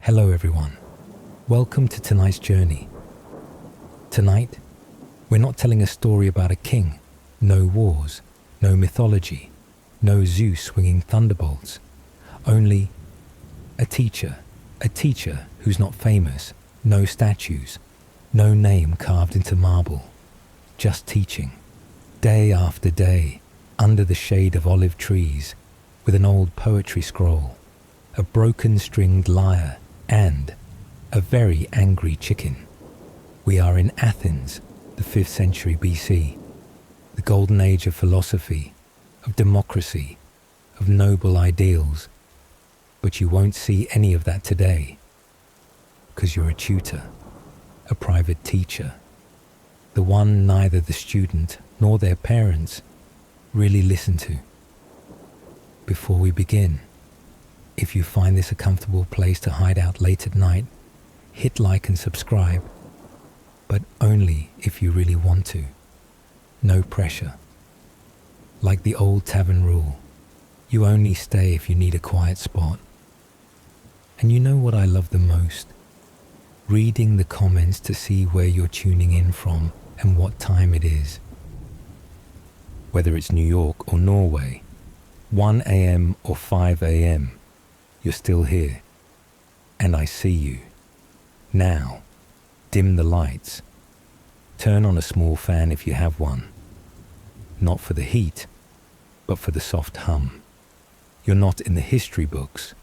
Hello everyone, welcome to tonight's journey. Tonight, we're not telling a story about a king, no wars, no mythology, no Zeus swinging thunderbolts, only a teacher who's not famous, no statues, no name carved into marble, just teaching, day after day, under the shade of olive trees, with an old poetry scroll, a broken stringed lyre, and a very angry chicken. We are in Athens, the 5th century BC, the golden age of philosophy, of democracy, of noble ideals. But you won't see any of that today, because you're a tutor, a private teacher, the one neither the student nor their parents really listen to. Before we begin, if you find this a comfortable place to hide out late at night, hit like and subscribe, but only if you really want to. No pressure. Like the old tavern rule, you only stay if you need a quiet spot. And you know what I love the most? Reading the comments to see where you're tuning in from and what time it is. Whether it's New York or Norway, 1 a.m. or 5 a.m., you're still here, and I see you. Now, dim the lights. Turn on a small fan if you have one. Not for the heat, but for the soft hum. You're not in the history books.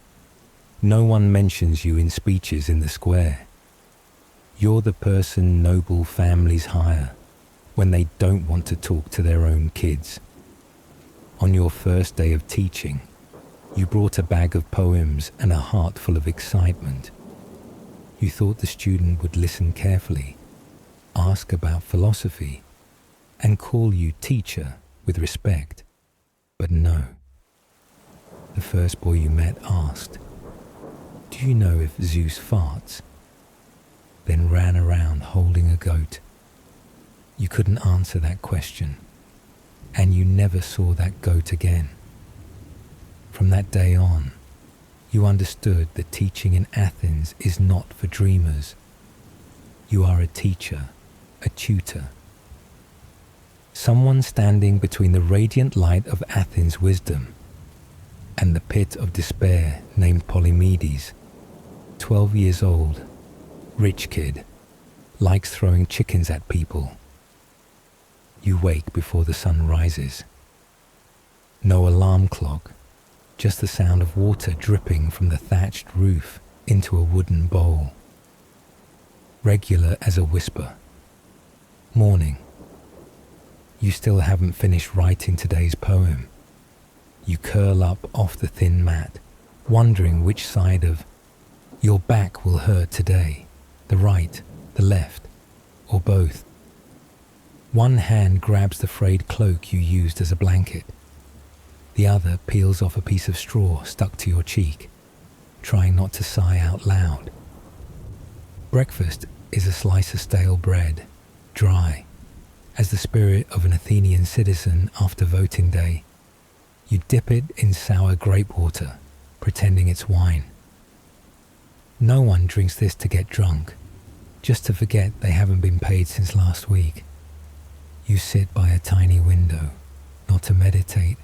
No one mentions you in speeches in the square. You're the person noble families hire when they don't want to talk to their own kids. On your first day of teaching, you brought a bag of poems and a heart full of excitement. You thought the student would listen carefully, ask about philosophy, and call you teacher with respect. But no. The first boy you met asked, "Do you know if Zeus farts?" Then ran around holding a goat. You couldn't answer that question, and you never saw that goat again. From that day on, you understood that teaching in Athens is not for dreamers. You are a teacher, a tutor. Someone standing between the radiant light of Athens' wisdom and the pit of despair named Polymedes, 12 years old, rich kid, likes throwing chickens at people. You wake before the sun rises. No alarm clock, just the sound of water dripping from the thatched roof into a wooden bowl. Regular as a whisper. Morning. You still haven't finished writing today's poem. You curl up off the thin mat, wondering which side of your back will hurt today, the right, the left, or both. One hand grabs the frayed cloak you used as a blanket. The other peels off a piece of straw stuck to your cheek, trying not to sigh out loud. Breakfast is a slice of stale bread, dry, as the spirit of an Athenian citizen after voting day. You dip it in sour grape water, pretending it's wine. No one drinks this to get drunk, just to forget they haven't been paid since last week. You sit by a tiny window, not to meditate,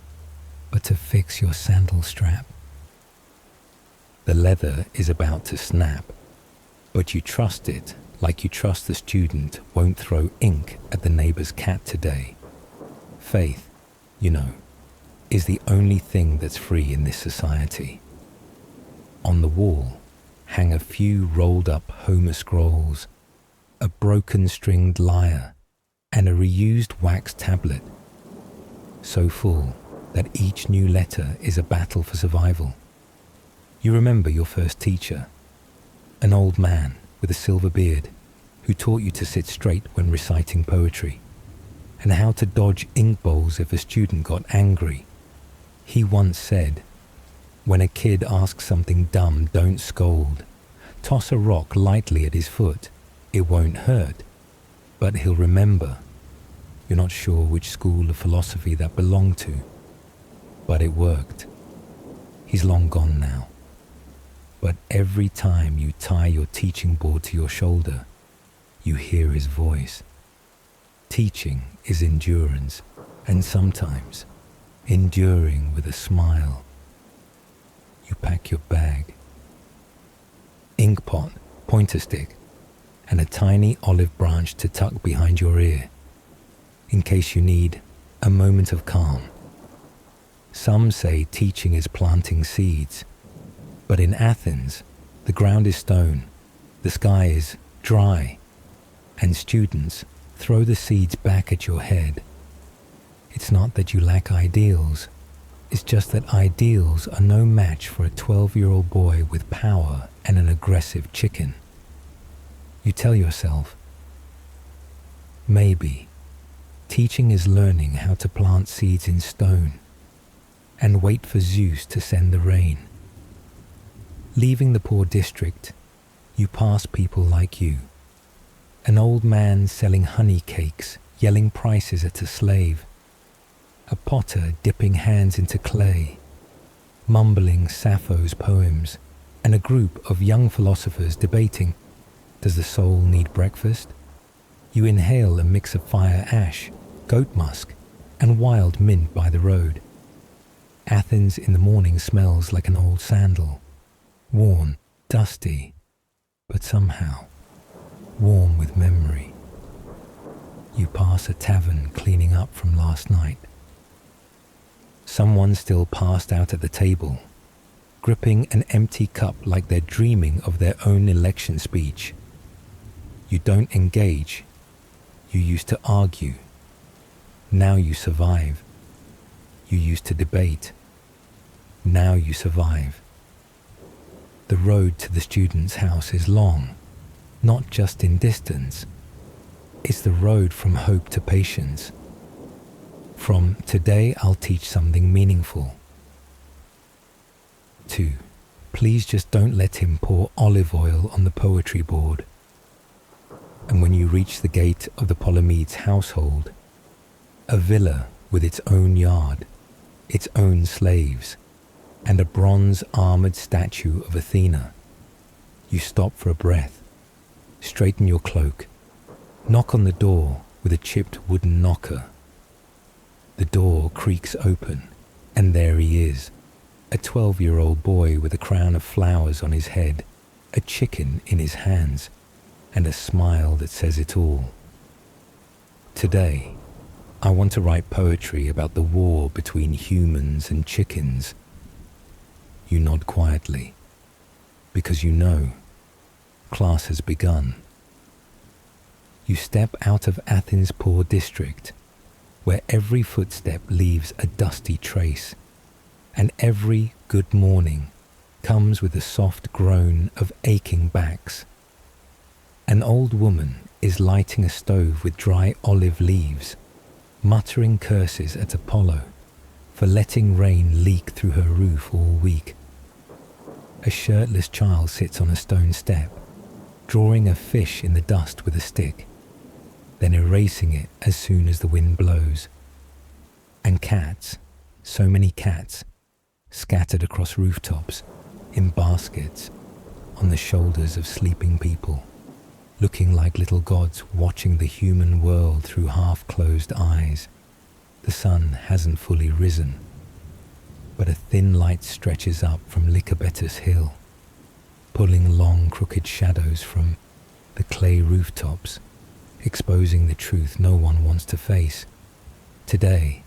but to fix your sandal strap. The leather is about to snap, but you trust it like you trust the student won't throw ink at the neighbor's cat today. Faith, you know, is the only thing that's free in this society. On the wall hang a few rolled up Homer scrolls, a broken stringed lyre, and a reused wax tablet, so full that each new letter is a battle for survival. You remember your first teacher, an old man with a silver beard who taught you to sit straight when reciting poetry, and how to dodge ink bowls if a student got angry. He once said, "When a kid asks something dumb, don't scold. Toss a rock lightly at his foot. It won't hurt, but he'll remember." You're not sure which school of philosophy that belonged to, but it worked. He's long gone now. But every time you tie your teaching board to your shoulder, you hear his voice. Teaching is endurance, and sometimes enduring with a smile. You pack your bag, ink pot, pointer stick, and a tiny olive branch to tuck behind your ear, in case you need a moment of calm. Some say teaching is planting seeds, but in Athens, the ground is stone, the sky is dry, and students throw the seeds back at your head. It's not that you lack ideals, it's just that ideals are no match for a 12-year-old boy with power and an aggressive chicken. You tell yourself, maybe teaching is learning how to plant seeds in stone and wait for Zeus to send the rain. Leaving the poor district, you pass people like you. An old man selling honey cakes, yelling prices at a slave. A potter dipping hands into clay, mumbling Sappho's poems, and a group of young philosophers debating, does the soul need breakfast? You inhale a mix of fire ash, goat musk, and wild mint by the road. Athens in the morning smells like an old sandal, worn, dusty, but somehow warm with memory. You pass a tavern cleaning up from last night. Someone still passed out at the table, gripping an empty cup like they're dreaming of their own election speech. You don't engage. You used to argue. Now you survive. You used to debate. Now you survive. The road to the student's house is long, not just in distance. It's the road from hope to patience. From today I'll teach something meaningful, to please just don't let him pour olive oil on the poetry board. And when you reach the gate of the Polymedes household, a villa with its own yard, its own slaves, and a bronze armored statue of Athena, you stop for a breath, straighten your cloak, knock on the door with a chipped wooden knocker. The door creaks open, and there he is, a 12-year-old boy with a crown of flowers on his head, a chicken in his hands, and a smile that says it all. Today, I want to write poetry about the war between humans and chickens. You nod quietly, because you know class has begun. You step out of Athens' poor district, where every footstep leaves a dusty trace, and every good morning comes with a soft groan of aching backs. An old woman is lighting a stove with dry olive leaves, muttering curses at Apollo for letting rain leak through her roof all week. A shirtless child sits on a stone step, drawing a fish in the dust with a stick, then erasing it as soon as the wind blows. And cats, so many cats, scattered across rooftops, in baskets, on the shoulders of sleeping people, looking like little gods watching the human world through half-closed eyes. The sun hasn't fully risen, but a thin light stretches up from Lycabettus Hill, pulling long crooked shadows from the clay rooftops, exposing the truth no one wants to face. Today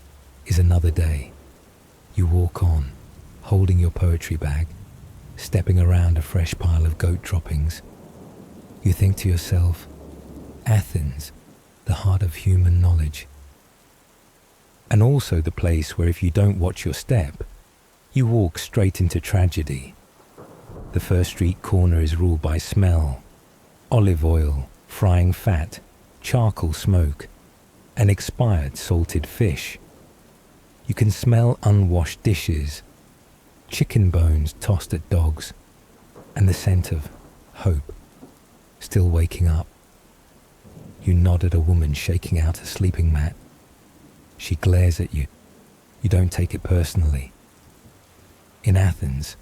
is another day. You walk on, holding your poetry bag, stepping around a fresh pile of goat droppings. You think to yourself, Athens, the heart of human knowledge. And also the place where if you don't watch your step, you walk straight into tragedy. The first street corner is ruled by smell, olive oil, frying fat, charcoal smoke, and expired salted fish. You can smell unwashed dishes, chicken bones tossed at dogs, and the scent of hope, still waking up. You nod at a woman shaking out a sleeping mat. She glares at you. You don't take it personally. In Athens,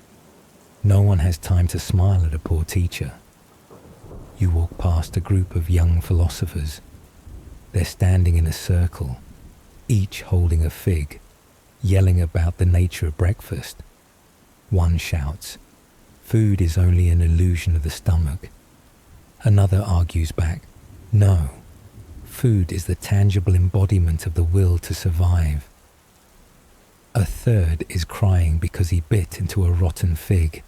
No one has time to smile at a poor teacher. You walk past a group of young philosophers. They're standing in a circle, each holding a fig, yelling about the nature of breakfast. One shouts, "Food is only an illusion of the stomach." Another argues back, "No, food is the tangible embodiment of the will to survive." A third is crying because he bit into a rotten fig.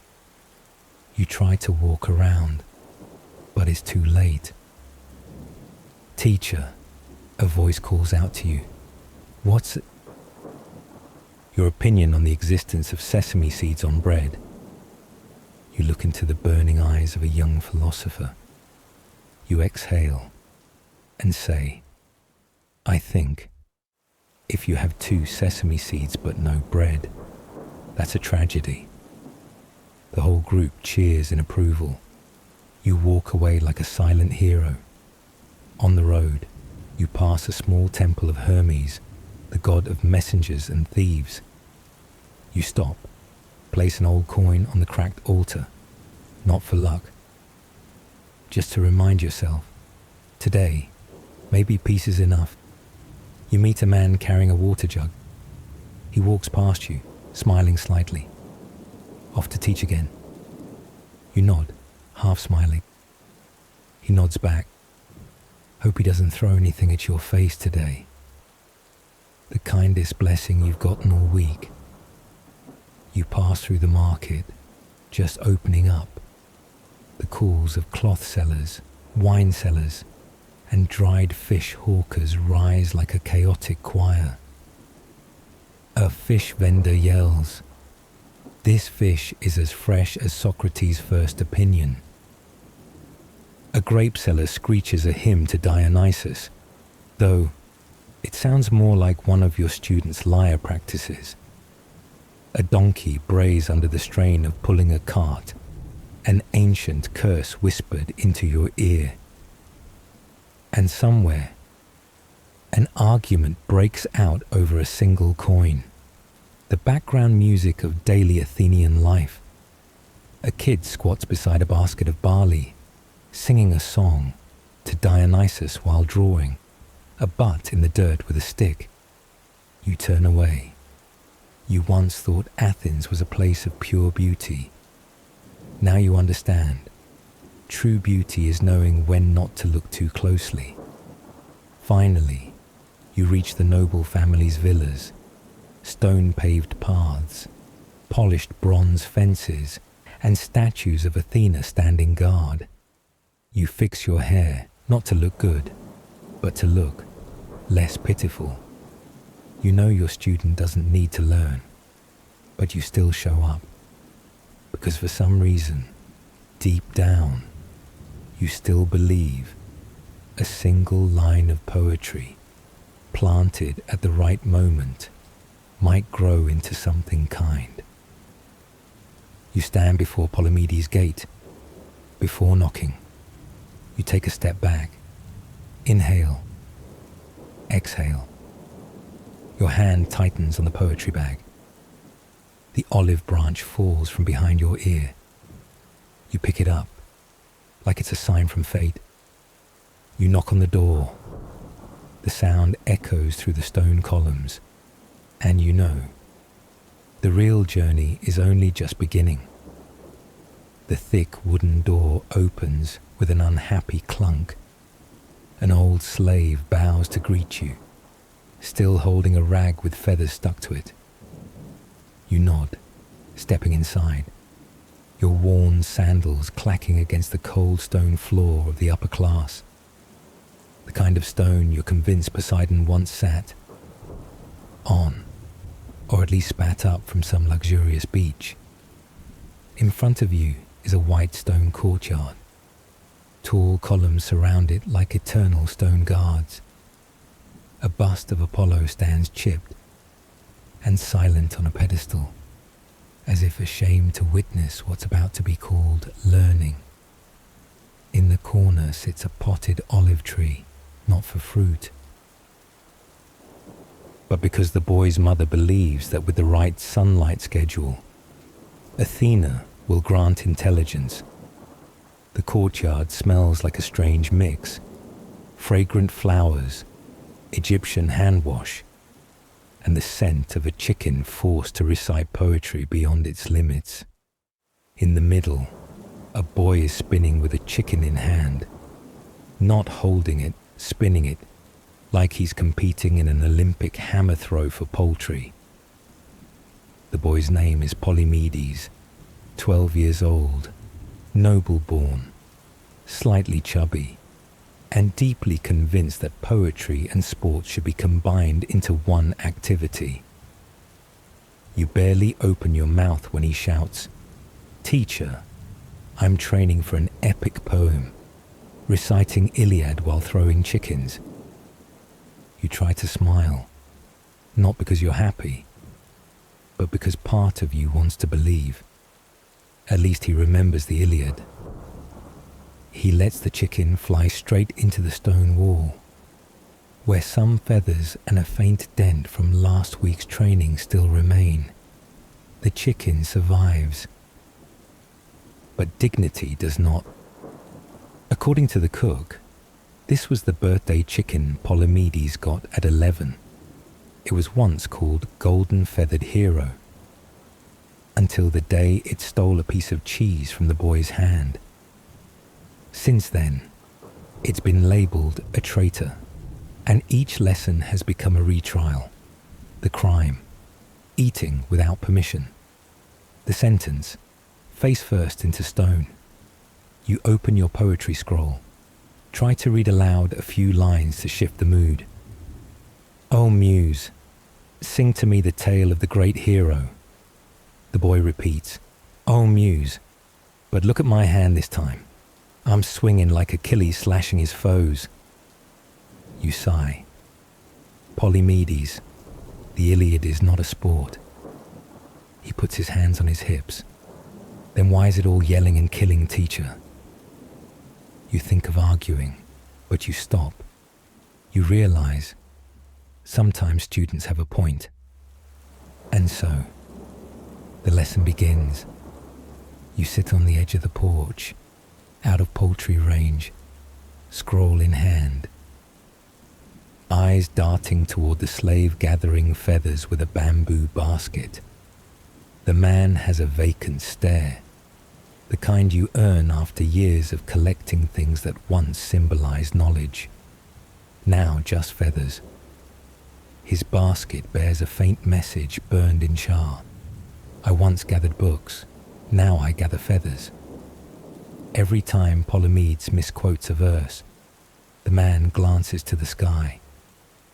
You try to walk around, but it's too late. "Teacher," a voice calls out to you. "What's your opinion on the existence of sesame seeds on bread?" You look into the burning eyes of a young philosopher. You exhale and say, "I think if you have 2 sesame seeds but no bread, that's a tragedy." The whole group cheers in approval. You walk away like a silent hero. On the road, you pass a small temple of Hermes, the god of messengers and thieves. You stop, place an old coin on the cracked altar, not for luck, just to remind yourself, today, maybe peace is enough. You meet a man carrying a water jug. He walks past you, smiling slightly. Off to teach again. You nod, half smiling. He nods back. Hope he doesn't throw anything at your face today. The kindest blessing you've gotten all week. You pass through the market, just opening up. The calls of cloth sellers, wine sellers, and dried fish hawkers rise like a chaotic choir. A fish vendor yells, "This fish is as fresh as Socrates' first opinion." A grape seller screeches a hymn to Dionysus, though it sounds more like one of your students' lyre practices. A donkey brays under the strain of pulling a cart, an ancient curse whispered into your ear. And somewhere, an argument breaks out over a single coin, the background music of daily Athenian life. A kid squats beside a basket of barley, singing a song to Dionysus while drawing a butt in the dirt with a stick. You turn away. You once thought Athens was a place of pure beauty. Now you understand. True beauty is knowing when not to look too closely. Finally, you reach the noble family's villas, stone-paved paths, polished bronze fences, and statues of Athena standing guard. You fix your hair, not to look good, but to look less pitiful. You know your student doesn't need to learn, but you still show up, because for some reason, deep down, you still believe a single line of poetry, planted at the right moment, might grow into something kind. You stand before Polymedes' gate. Before knocking, you take a step back. Inhale. Exhale. Your hand tightens on the poetry bag. The olive branch falls from behind your ear. You pick it up, like it's a sign from fate. You knock on the door. The sound echoes through the stone columns, and you know, the real journey is only just beginning. The thick wooden door opens with an unhappy clunk. An old slave bows to greet you, still holding a rag with feathers stuck to it. You nod, stepping inside, your worn sandals clacking against the cold stone floor of the upper class. The kind of stone you're convinced Poseidon once sat on, or at least spat up from some luxurious beach. In front of you is a white stone courtyard. Tall columns surround it like eternal stone guards. A bust of Apollo stands chipped and silent on a pedestal, as if ashamed to witness what's about to be called learning. In the corner sits a potted olive tree, not for fruit, but because the boy's mother believes that with the right sunlight schedule, Athena will grant intelligence. The courtyard smells like a strange mix: fragrant flowers, Egyptian hand wash, and the scent of a chicken forced to recite poetry beyond its limits. In the middle, a boy is spinning with a chicken in hand, not holding it, spinning it, like he's competing in an Olympic hammer throw for poultry. The boy's name is Polymedes, 12 years old, noble-born, slightly chubby, and deeply convinced that poetry and sport should be combined into one activity. You barely open your mouth when he shouts, "Teacher, I'm training for an epic poem, reciting Iliad while throwing chickens." You try to smile, not because you're happy, but because part of you wants to believe. At least he remembers the Iliad. He lets the chicken fly straight into the stone wall, where some feathers and a faint dent from last week's training still remain. The chicken survives. But dignity does not. According to the cook, this was the birthday chicken Polymedes got at 11. It was once called Golden Feathered Hero, until the day it stole a piece of cheese from the boy's hand. Since then, it's been labelled a traitor, and each lesson has become a retrial. The crime: eating without permission. The sentence: face first into stone. You open your poetry scroll. Try to read aloud a few lines to shift the mood. "Oh Muse, sing to me the tale of the great hero." The boy repeats, "Oh Muse, but look at my hand this time. I'm swinging like Achilles slashing his foes." You sigh. Polymedes, the Iliad is not a sport. He puts his hands on his hips. Then why is it all yelling and killing, teacher? You think of arguing, but you stop. You realize sometimes students have a point. And so, the lesson begins. You sit on the edge of the porch, out of poultry range, scroll in hand, eyes darting toward the slave gathering feathers with a bamboo basket. The man has a vacant stare, the kind you earn after years of collecting things that once symbolized knowledge, now just feathers. His basket bears a faint message burned in char. I once gathered books, now I gather feathers. Every time Polymedes misquotes a verse, the man glances to the sky,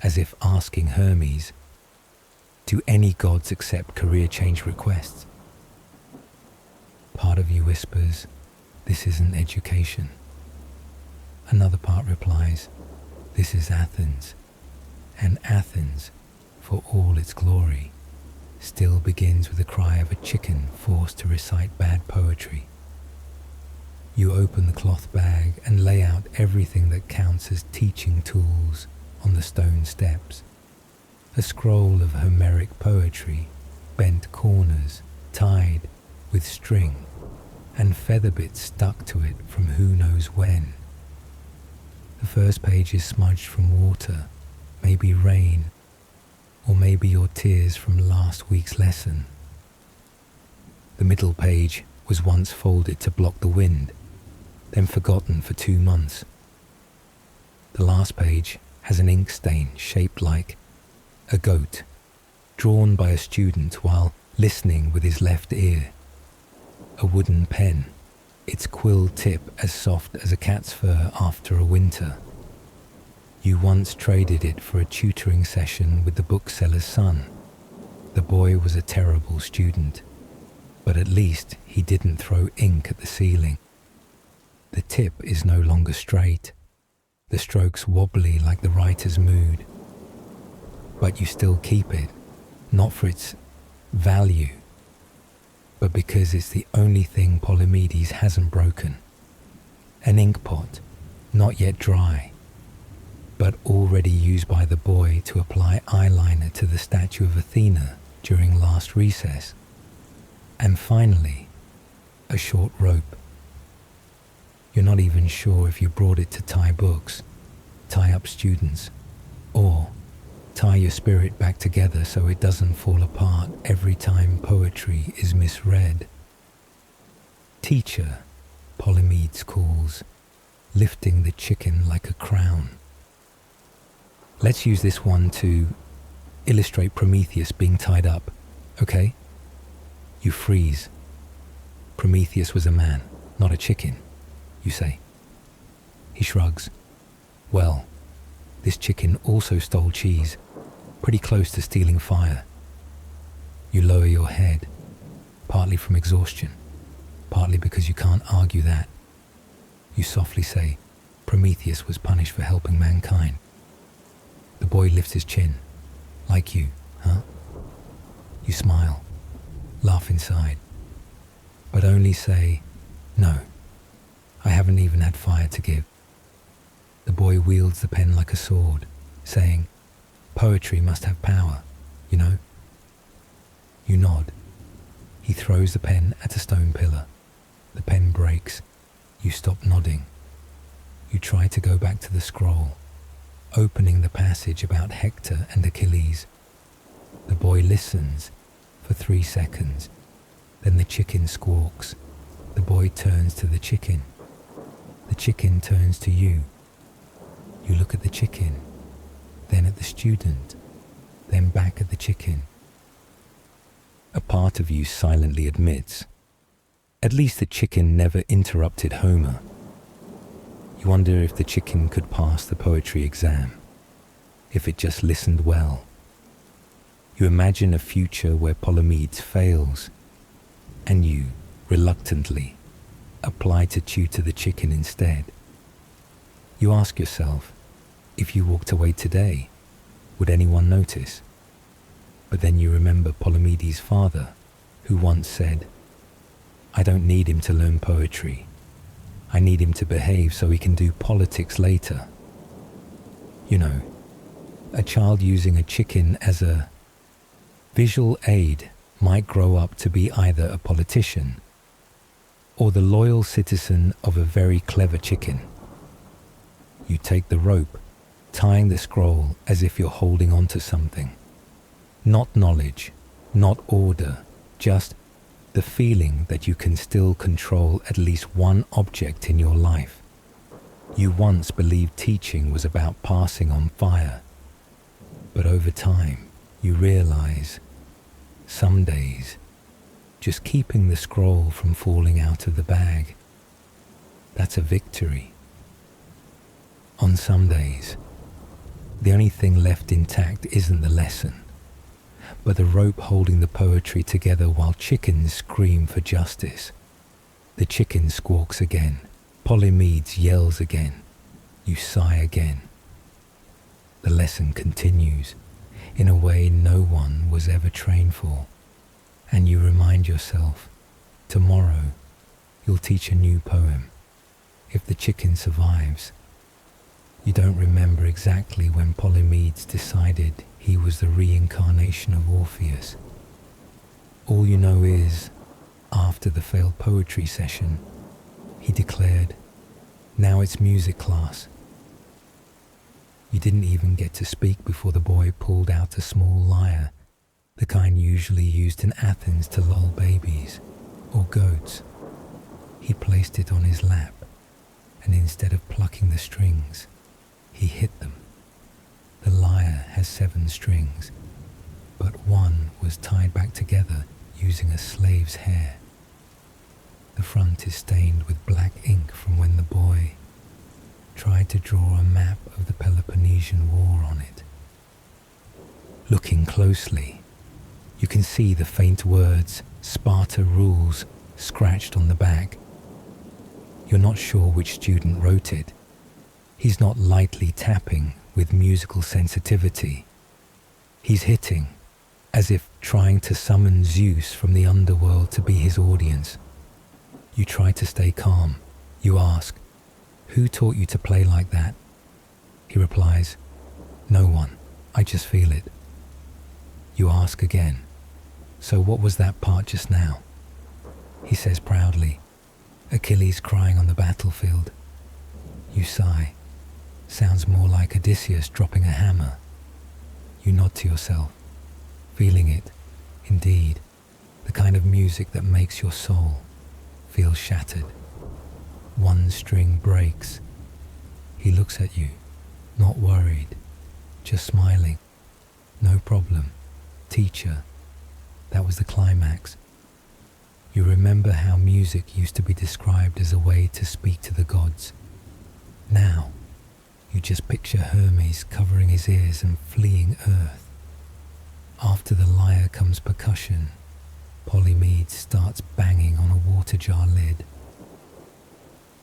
as if asking Hermes, "Do any gods accept career change requests?" Part of you whispers, "This isn't education." Another part replies, "This is Athens, and Athens, for all its glory, still begins with the cry of a chicken forced to recite bad poetry." You open the cloth bag and lay out everything that counts as teaching tools on the stone steps. A scroll of Homeric poetry, bent corners, tied with string, and feather bits stuck to it from who knows when. The first page is smudged from water, maybe rain, or maybe your tears from last week's lesson. The middle page was once folded to block the wind, then forgotten for 2 months. The last page has an ink stain shaped like a goat, drawn by a student while listening with his left ear. A wooden pen, its quill tip as soft as a cat's fur after a winter. You once traded it for a tutoring session with the bookseller's son. The boy was a terrible student, but at least he didn't throw ink at the ceiling. The tip is no longer straight, the strokes wobbly like the writer's mood. But you still keep it, not for its value, but because it's the only thing Polymedes hasn't broken. An ink pot, not yet dry, but already used by the boy to apply eyeliner to the statue of Athena during last recess. And finally, a short rope. You're not even sure if you brought it to tie books, tie up students, or tie your spirit back together so it doesn't fall apart every time poetry is misread. Teacher, Polymedes calls, lifting the chicken like a crown. Let's use this one to illustrate Prometheus being tied up, okay? You freeze. Prometheus was a man, not a chicken, you say. He shrugs. Well, this chicken also stole cheese, pretty close to stealing fire. You lower your head, partly from exhaustion, partly because you can't argue that. You softly say, Prometheus was punished for helping mankind. The boy lifts his chin. Like you, huh? You smile, laugh inside, but only say, no, I haven't even had fire to give. The boy wields the pen like a sword, saying, poetry must have power, you know? You nod. He throws the pen at a stone pillar. The pen breaks. You stop nodding. You try to go back to the scroll, opening the passage about Hector and Achilles. The boy listens for 3 seconds. Then the chicken squawks. The boy turns to the chicken. The chicken turns to you. You look at the chicken, then at the student, then back at the chicken. A part of you silently admits, at least the chicken never interrupted Homer. You wonder if the chicken could pass the poetry exam, if it just listened well. You imagine a future where Polymedes fails, and you, reluctantly, apply to tutor the chicken instead. You ask yourself, if you walked away today, would anyone notice? But then you remember Polymedes' father, who once said, I don't need him to learn poetry. I need him to behave so he can do politics later. You know, a child using a chicken as a visual aid might grow up to be either a politician or the loyal citizen of a very clever chicken. You take the rope, tying the scroll as if you're holding on to something. Not knowledge, not order, just the feeling that you can still control at least one object in your life. You once believed teaching was about passing on fire, but over time you realize some days just keeping the scroll from falling out of the bag, that's a victory. On some days, the only thing left intact isn't the lesson, but the rope holding the poetry together while chickens scream for justice. The chicken squawks again. Polymedes yells again. You sigh again. The lesson continues in a way no one was ever trained for, and you remind yourself, tomorrow you'll teach a new poem, if the chicken survives. You don't remember exactly when Polymedes decided he was the reincarnation of Orpheus. All you know is, after the failed poetry session, he declared, now it's music class. You didn't even get to speak before the boy pulled out a small lyre, the kind usually used in Athens to lull babies or goats. He placed it on his lap, and instead of plucking the strings, he hit them. The lyre has 7 strings, but one was tied back together using a slave's hair. The front is stained with black ink from when the boy tried to draw a map of the Peloponnesian War on it. Looking closely, you can see the faint words, Sparta rules, scratched on the back. You're not sure which student wrote it. He's not lightly tapping with musical sensitivity. He's hitting, as if trying to summon Zeus from the underworld to be his audience. You try to stay calm. You ask, who taught you to play like that? He replies, no one, I just feel it. You ask again, so what was that part just now? He says proudly, Achilles crying on the battlefield. You sigh. Sounds more like Odysseus dropping a hammer. You nod to yourself, feeling it, indeed, the kind of music that makes your soul feel shattered. One string breaks. He looks at you, not worried, just smiling. No problem. Teacher. That was the climax. You remember how music used to be described as a way to speak to the gods. Now, you just picture Hermes covering his ears and fleeing earth. After the lyre comes percussion. Polymedes starts banging on a water jar lid.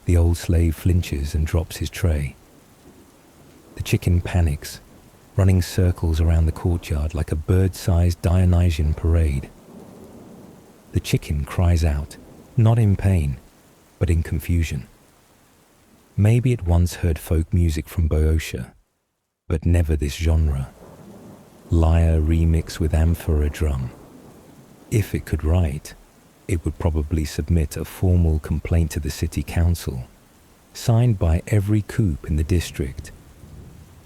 The old slave flinches and drops his tray. The chicken panics, running circles around the courtyard like a bird-sized Dionysian parade. The chicken cries out, not in pain, but in confusion. Maybe it once heard folk music from Boeotia, but never this genre. Lyre remixed with amphora drum. If it could write, it would probably submit a formal complaint to the city council, signed by every coop in the district.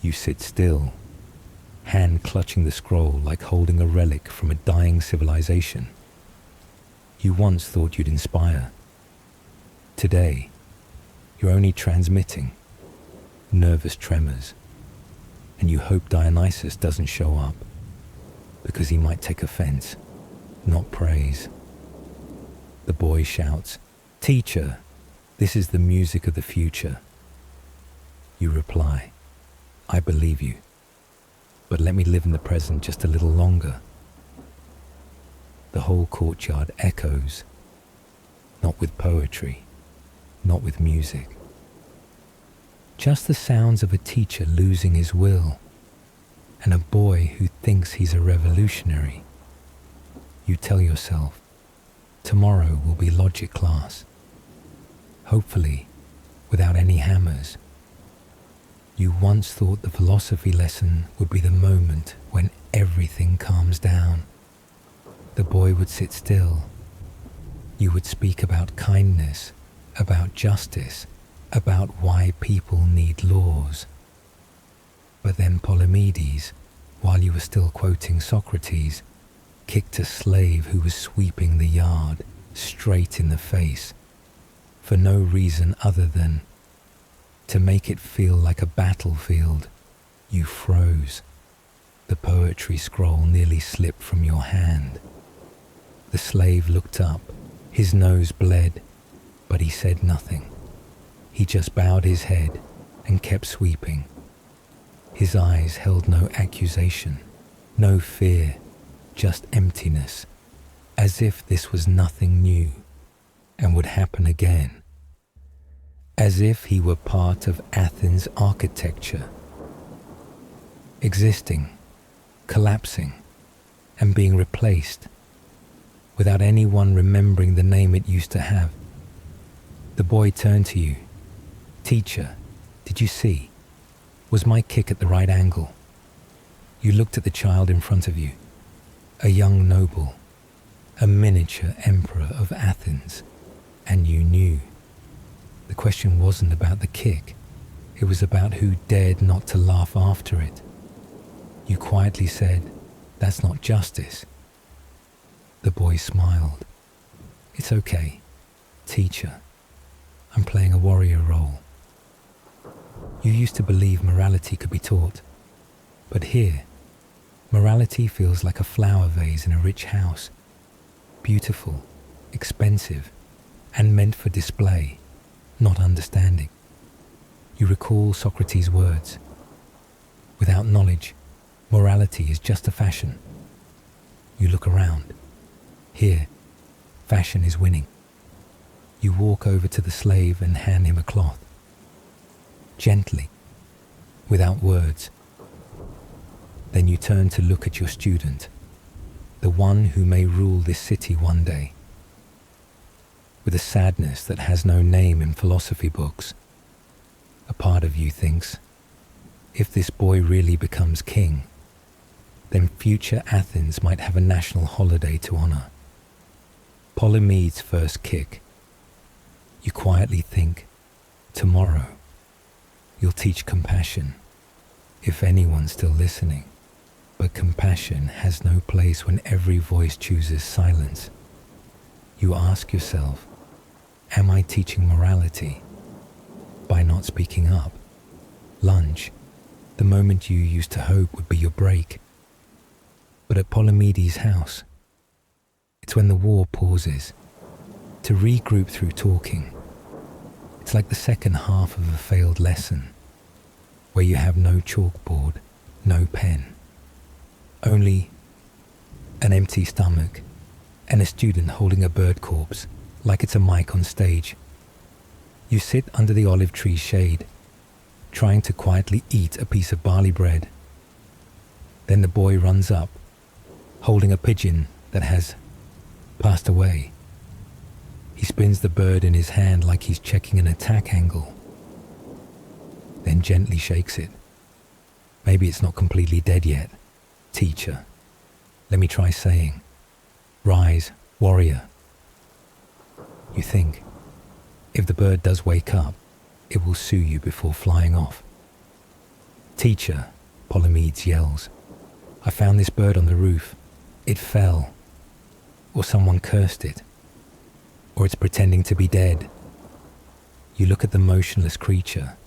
You sit still, hand clutching the scroll like holding a relic from a dying civilization. You once thought you'd inspire. Today, you're only transmitting nervous tremors, and you hope Dionysus doesn't show up, because he might take offense, not praise. The boy shouts, "Teacher, this is the music of the future." You reply, "I believe you, but let me live in the present just a little longer." The whole courtyard echoes, not with poetry, not with music. Just the sounds of a teacher losing his will, and a boy who thinks he's a revolutionary. You tell yourself, tomorrow will be logic class. Hopefully, without any hammers. You once thought the philosophy lesson would be the moment when everything calms down. The boy would sit still. You would speak about kindness, about justice, about why people need laws. But then Polymedes, while you were still quoting Socrates, kicked a slave who was sweeping the yard straight in the face, for no reason other than to make it feel like a battlefield. You froze. The poetry scroll nearly slipped from your hand. The slave looked up. His nose bled, but he said nothing. He just bowed his head and kept sweeping. His eyes held no accusation, no fear, just emptiness, as if this was nothing new and would happen again. As if he were part of Athens' architecture, existing, collapsing, and being replaced, without anyone remembering the name it used to have. The boy turned to you. "Teacher, did you see? Was my kick at the right angle?" You looked at the child in front of you, a young noble, a miniature emperor of Athens, and you knew. The question wasn't about the kick. It was about who dared not to laugh after it. You quietly said, "That's not justice." The boy smiled. "It's okay, teacher. I'm playing a warrior role." You used to believe morality could be taught, but here, morality feels like a flower vase in a rich house, beautiful, expensive, and meant for display, not understanding. You recall Socrates' words. Without knowledge, morality is just a fashion. You look around. Here, fashion is winning. You walk over to the slave and hand him a cloth. Gently, without words. Then you turn to look at your student, the one who may rule this city one day. With a sadness that has no name in philosophy books, a part of you thinks, if this boy really becomes king, then future Athens might have a national holiday to honor. Polymedes' first kick. You quietly think, tomorrow, you'll teach compassion, if anyone's still listening. But compassion has no place when every voice chooses silence. You ask yourself, am I teaching morality? By not speaking up. Lunch, the moment you used to hope would be your break. But at Polymedes' house, it's when the war pauses, to regroup through talking. It's like the second half of a failed lesson, where you have no chalkboard, no pen, only an empty stomach and a student holding a bird corpse like it's a mic on stage. You sit under the olive tree's shade, trying to quietly eat a piece of barley bread. Then the boy runs up, holding a pigeon that has passed away. He spins the bird in his hand like he's checking an attack angle, then gently shakes it. Maybe it's not completely dead yet. Teacher, let me try saying, rise, warrior. You think, if the bird does wake up, it will sue you before flying off. Teacher, Polymedes yells, I found this bird on the roof. It fell. Or someone cursed it. Or it's pretending to be dead. You look at the motionless creature,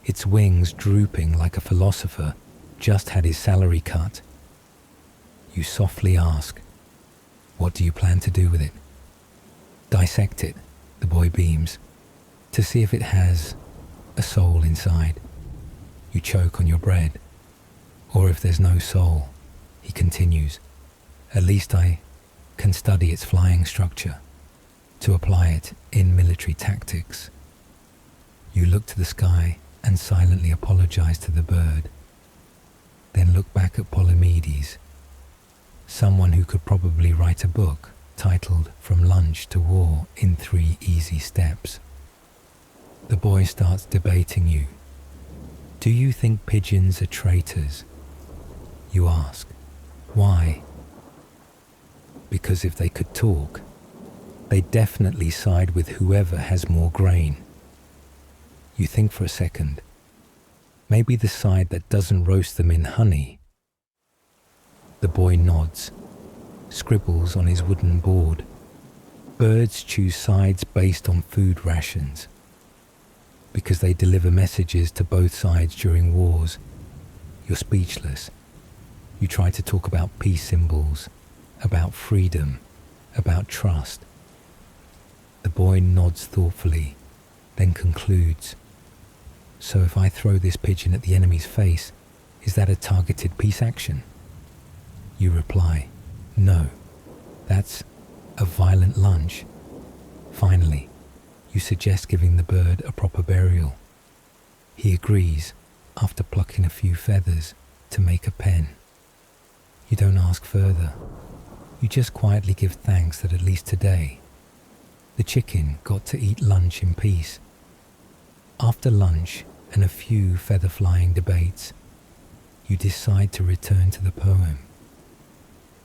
its wings drooping like a philosopher just had his salary cut. You softly ask, what do you plan to do with it? Dissect it, the boy beams, to see if it has a soul inside. You choke on your bread. Or if there's no soul, he continues, at least I can study its flying structure, to apply it in military tactics. You look to the sky and silently apologize to the bird, then look back at Polymedes, someone who could probably write a book titled From Lunch to War in 3 Easy Steps. The boy starts debating you. Do you think pigeons are traitors? You ask. Why? Because if they could talk, they definitely side with whoever has more grain. You think for a second. Maybe the side that doesn't roast them in honey. The boy nods, scribbles on his wooden board. Birds choose sides based on food rations, because they deliver messages to both sides during wars. You're speechless. You try to talk about peace symbols, about freedom, about trust. The boy nods thoughtfully, then concludes, so if I throw this pigeon at the enemy's face, is that a targeted peace action? You reply, no, that's a violent lunge. Finally, you suggest giving the bird a proper burial. He agrees, after plucking a few feathers, to make a pen. You don't ask further. You just quietly give thanks that at least today, the chicken got to eat lunch in peace. After lunch and a few feather-flying debates, you decide to return to the poem.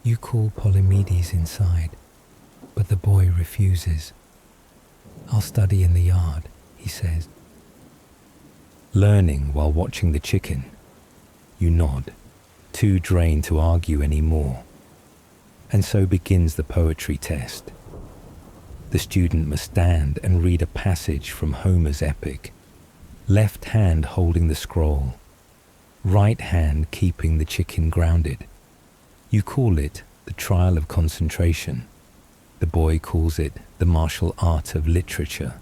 You call Polymedes inside, but the boy refuses. I'll study in the yard, he says. Learning while watching the chicken, you nod, too drained to argue anymore. And so begins the poetry test. The student must stand and read a passage from Homer's epic, left hand holding the scroll, right hand keeping the chicken grounded. You call it the trial of concentration. The boy calls it the martial art of literature.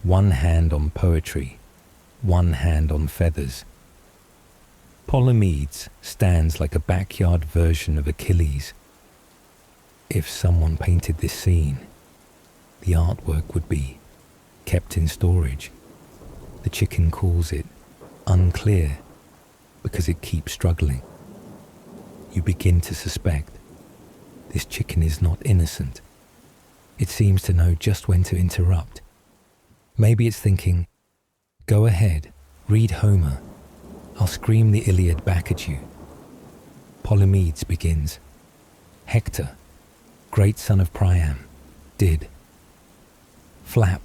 One hand on poetry, one hand on feathers. Polymedes stands like a backyard version of Achilles. If someone painted this scene, the artwork would be kept in storage. The chicken calls it unclear because it keeps struggling. You begin to suspect this chicken is not innocent. It seems to know just when to interrupt. Maybe it's thinking, go ahead, read Homer. I'll scream the Iliad back at you. Polymedes begins. Hector, great son of Priam, did. Flap,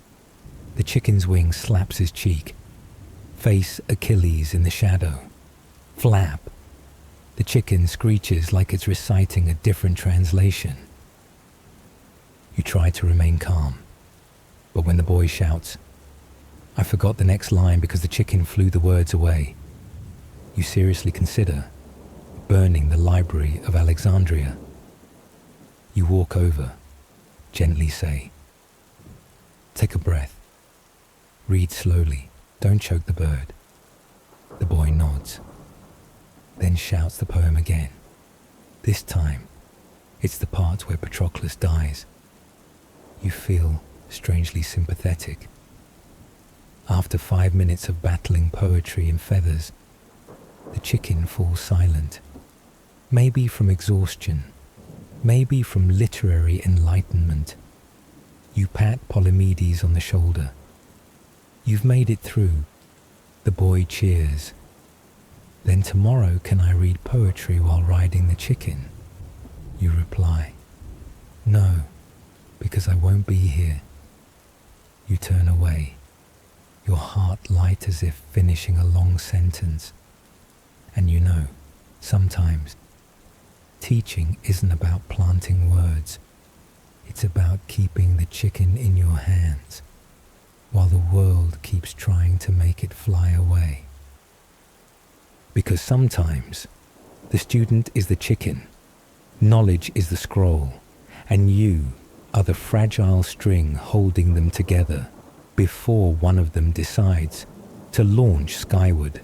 The chicken's wing slaps his cheek. Face Achilles in the shadow. Flap. The chicken screeches like it's reciting a different translation. You try to remain calm, but when the boy shouts, "I forgot the next line because the chicken flew the words away," you seriously consider burning the Library of Alexandria. You walk over, gently say, "Take a breath. Read slowly. Don't choke the bird." The boy nods, then shouts the poem again. This time, it's the part where Patroclus dies. You feel strangely sympathetic. After 5 minutes of battling poetry and feathers, the chicken falls silent. Maybe from exhaustion, maybe from literary enlightenment. You pat Polymedes on the shoulder. You've made it through. The boy cheers. "Then tomorrow can I read poetry while riding the chicken?" You reply, "No, because I won't be here." You turn away, your heart light as if finishing a long sentence. And you know, sometimes, teaching isn't about planting words. It's about keeping the chicken in your hands while the world keeps trying to make it fly away. Because sometimes the student is the chicken, knowledge is the scroll, and you are the fragile string holding them together before one of them decides to launch skyward.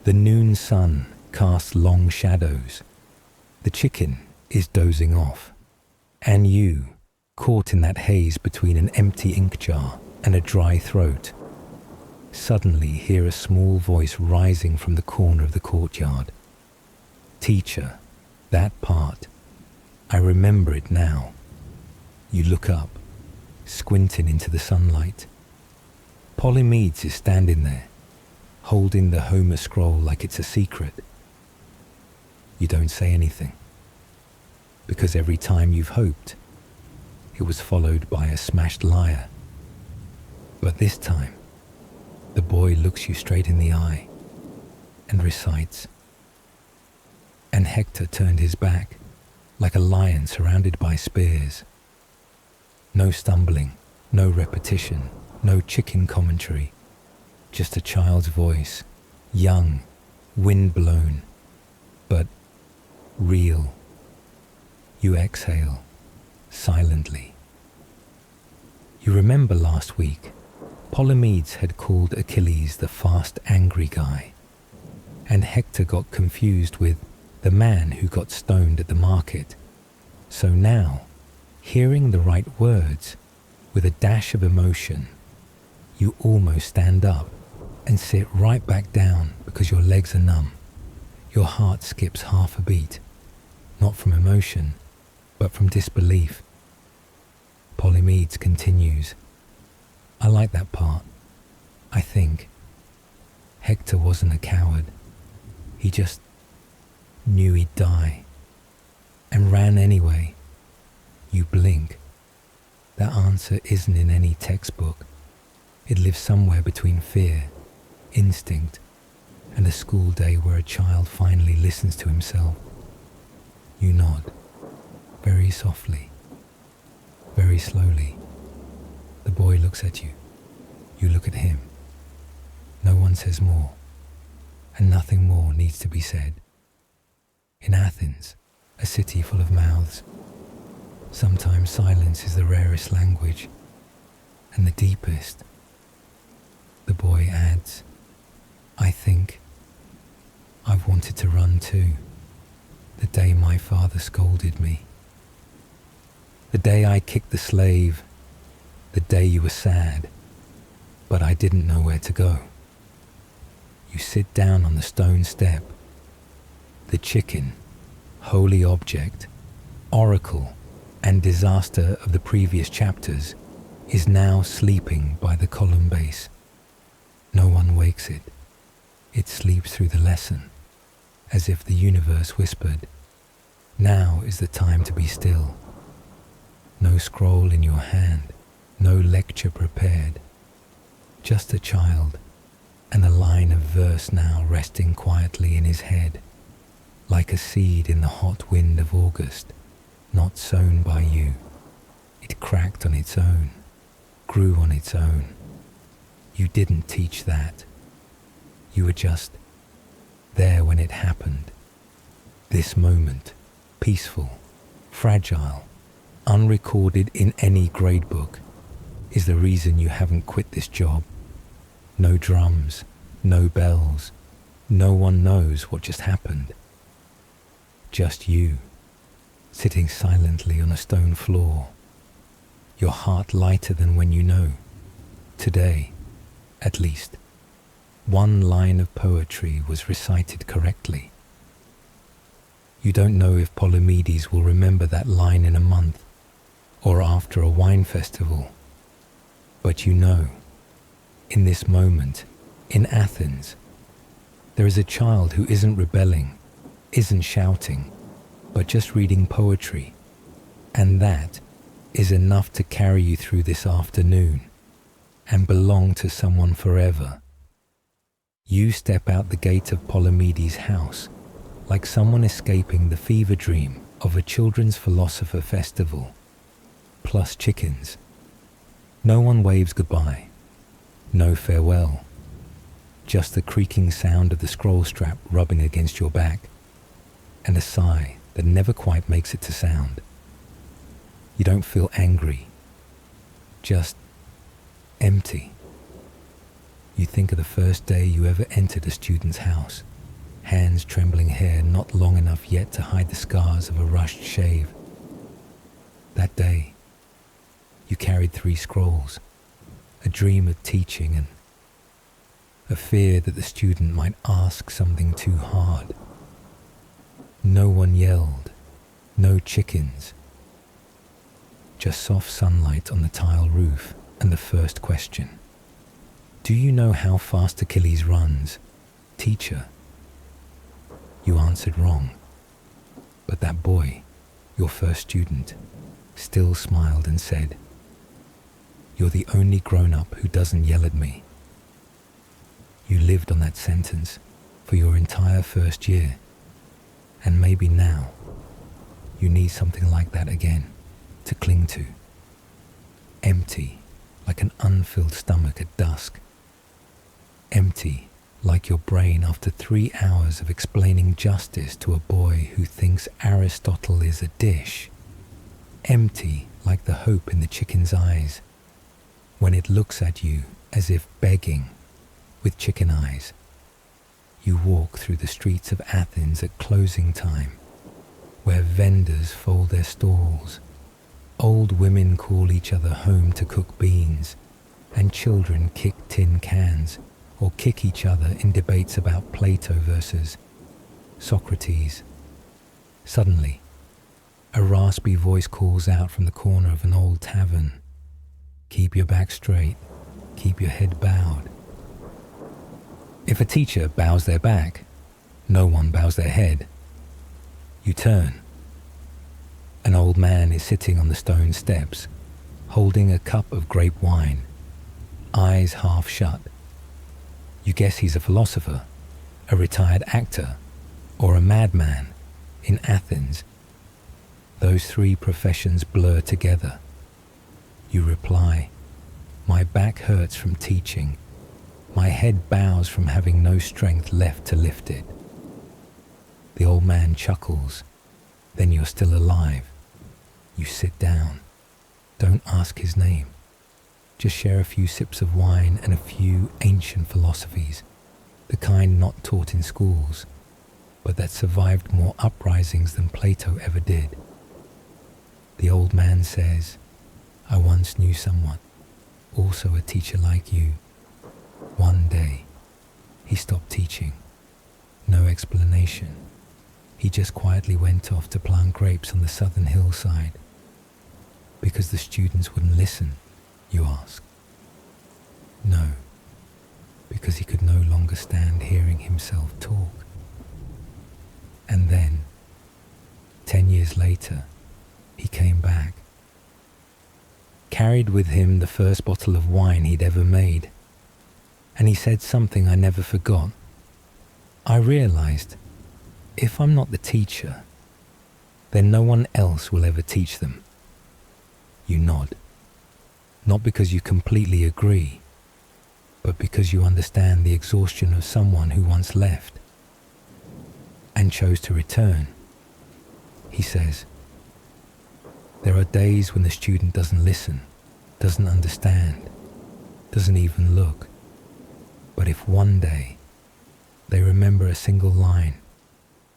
The noon sun casts long shadows. The chicken is dozing off, and you, caught in that haze between an empty ink jar and a dry throat, suddenly hear a small voice rising from the corner of the courtyard. "Teacher, that part, I remember it now." You look up, squinting into the sunlight. Polymedes is standing there, holding the Homer scroll like it's a secret. You don't say anything, because every time you've hoped, it was followed by a smashed lyre. But this time, the boy looks you straight in the eye and recites. "And Hector turned his back, like a lion surrounded by spears." No stumbling, no repetition, no chicken commentary, just a child's voice, young, wind-blown, but real. You exhale, silently. You remember last week, Polymedes had called Achilles the fast, angry guy, and Hector got confused with the man who got stoned at the market. So now, hearing the right words, with a dash of emotion, you almost stand up and sit right back down because your legs are numb. Your heart skips half a beat, not from emotion, but from disbelief. Polymedes continues, "I like that part. I think Hector wasn't a coward. He just knew he'd die and ran anyway." You blink. That answer isn't in any textbook. It lives somewhere between fear, instinct, and a school day where a child finally listens to himself. You nod, very softly, very slowly. The boy looks at you. You look at him. No one says more, and nothing more needs to be said. In Athens, a city full of mouths, sometimes silence is the rarest language, and the deepest. The boy adds, "I think I've wanted to run too, the day my father scolded me. The day I kicked the slave, the day you were sad, but I didn't know where to go." You sit down on the stone step. The chicken, holy object, oracle, and disaster of the previous chapters, is now sleeping by the column base. No one wakes it. It sleeps through the lesson, as if the universe whispered, "Now is the time to be still." No scroll in your hand, no lecture prepared, just a child and a line of verse now resting quietly in his head, like a seed in the hot wind of August, not sown by you. It cracked on its own, grew on its own. You didn't teach that. You were just there when it happened. This moment, peaceful, fragile, unrecorded in any grade book, is the reason you haven't quit this job. No drums, no bells, no one knows what just happened. Just you, sitting silently on a stone floor, your heart lighter than when you know, today, at least, one line of poetry was recited correctly. You don't know if Polymedes will remember that line in a month or after a wine festival, but you know, in this moment, in Athens, there is a child who isn't rebelling, isn't shouting, but just reading poetry, and that is enough to carry you through this afternoon and belong to someone forever. You step out the gate of Polymedes' house like someone escaping the fever dream of a children's philosopher festival, plus chickens. No one waves goodbye, no farewell, just the creaking sound of the scroll strap rubbing against your back, and a sigh that never quite makes it to sound. You don't feel angry, just empty. You think of the first day you ever entered a student's house, hands trembling, hair not long enough yet to hide the scars of a rushed shave. That day, you carried 3 scrolls, a dream of teaching and a fear that the student might ask something too hard. No one yelled, no chickens, just soft sunlight on the tile roof and the first question. Do you know how fast Achilles runs, teacher? You answered wrong, but that boy, your first student, still smiled and said, "You're the only grown-up who doesn't yell at me." You lived on that sentence for your entire first year, and maybe now you need something like that again to cling to. Empty like an unfilled stomach at dusk. Empty like your brain after 3 hours of explaining justice to a boy who thinks Aristotle is a dish. Empty like the hope in the chicken's eyes when it looks at you as if begging with chicken eyes. You walk through the streets of Athens at closing time, where vendors fold their stalls, old women call each other home to cook beans, and children kick tin cans or kick each other in debates about Plato versus Socrates. Suddenly, a raspy voice calls out from the corner of an old tavern, "Keep your back straight, keep your head bowed." If a teacher bows their back, no one bows their head. You turn. An old man is sitting on the stone steps, holding a cup of grape wine, eyes half shut. You guess he's a philosopher, a retired actor, or a madman in Athens. Those 3 professions blur together. You reply, "My back hurts from teaching. My head bows from having no strength left to lift it." The old man chuckles. Then you're still alive. You sit down. Don't ask his name. Just share a few sips of wine and a few ancient philosophies, the kind not taught in schools, but that survived more uprisings than Plato ever did. The old man says, "I once knew someone, also a teacher like you. One day, he stopped teaching. No explanation. He just quietly went off to plant grapes on the southern hillside. Because the students wouldn't listen," you ask. "No, because he could no longer stand hearing himself talk." And then, 10 years later, he came back, carried with him the first bottle of wine he'd ever made, and he said something I never forgot. I realized, if I'm not the teacher, then no one else will ever teach them. You nod, not because you completely agree, but because you understand the exhaustion of someone who once left and chose to return. He says, there are days when the student doesn't listen, doesn't understand, doesn't even look. But if one day they remember a single line,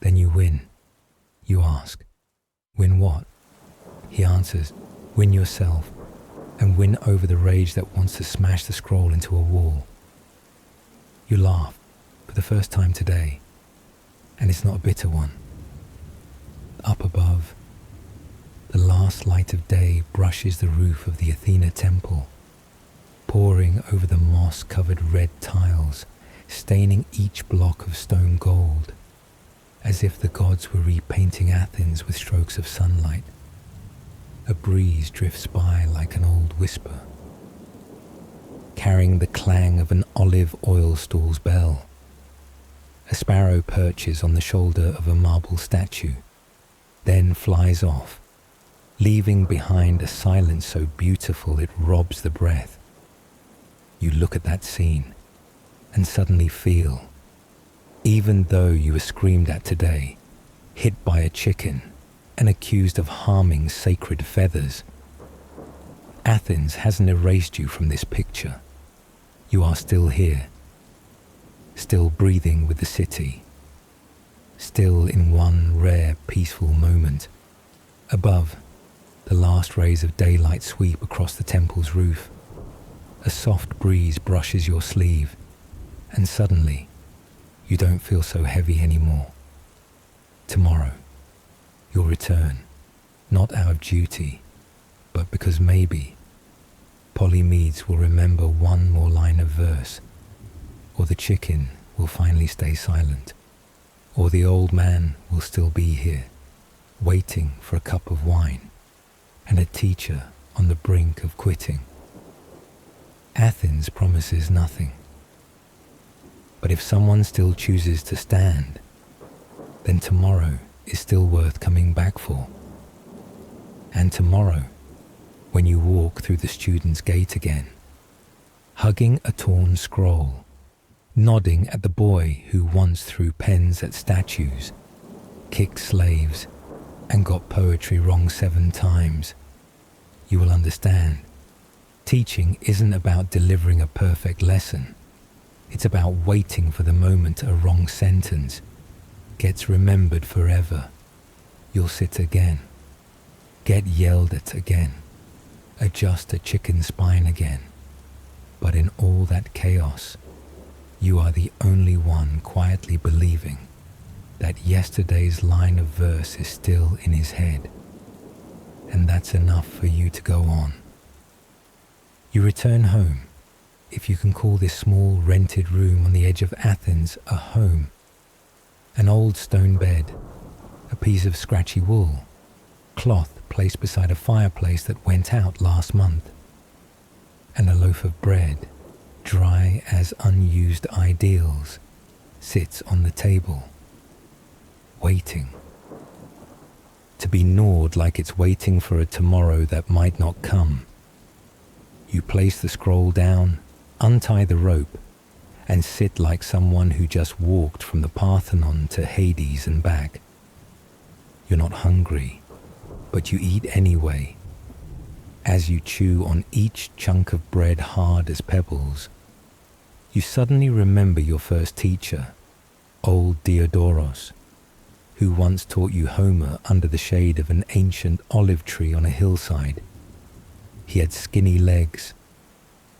then you win. You ask, win what? He answers, win yourself, and win over the rage that wants to smash the scroll into a wall. You laugh for the first time today, and it's not a bitter one. Up above, the last light of day brushes the roof of the Athena temple, pouring over the moss-covered red tiles, staining each block of stone gold, as if the gods were repainting Athens with strokes of sunlight. A breeze drifts by like an old whisper, carrying the clang of an olive oil stall's bell. A sparrow perches on the shoulder of a marble statue, then flies off, leaving behind a silence so beautiful it robs the breath. You look at that scene and suddenly feel, even though you were screamed at today, hit by a chicken, and accused of harming sacred feathers, Athens hasn't erased you from this picture. You are still here, still breathing with the city, still in one rare peaceful moment. Above, the last rays of daylight sweep across the temple's roof. A soft breeze brushes your sleeve, and suddenly, you don't feel so heavy anymore. Tomorrow, you'll return, not out of duty, but because maybe Polymedes will remember one more line of verse, or the chicken will finally stay silent, or the old man will still be here, waiting for a cup of wine, and a teacher on the brink of quitting. Athens promises nothing. But if someone still chooses to stand, then tomorrow is still worth coming back for. And tomorrow, when you walk through the student's gate again, hugging a torn scroll, nodding at the boy who once threw pens at statues, kicked slaves, and got poetry wrong 7 times, you will understand. Teaching isn't about delivering a perfect lesson. It's about waiting for the moment a wrong sentence gets remembered forever. You'll sit again, get yelled at again, adjust a chicken spine again. But in all that chaos, you are the only one quietly believing that yesterday's line of verse is still in his head, and that's enough for you to go on. You return home, if you can call this small rented room on the edge of Athens a home. An old stone bed, a piece of scratchy wool, cloth placed beside a fireplace that went out last month, and a loaf of bread, dry as unused ideals, sits on the table, waiting. To be gnawed like it's waiting for a tomorrow that might not come. You place the scroll down, untie the rope, and sit like someone who just walked from the Parthenon to Hades and back. You're not hungry, but you eat anyway. As you chew on each chunk of bread hard as pebbles, you suddenly remember your first teacher, old Diodoros, who once taught you Homer under the shade of an ancient olive tree on a hillside. He had skinny legs,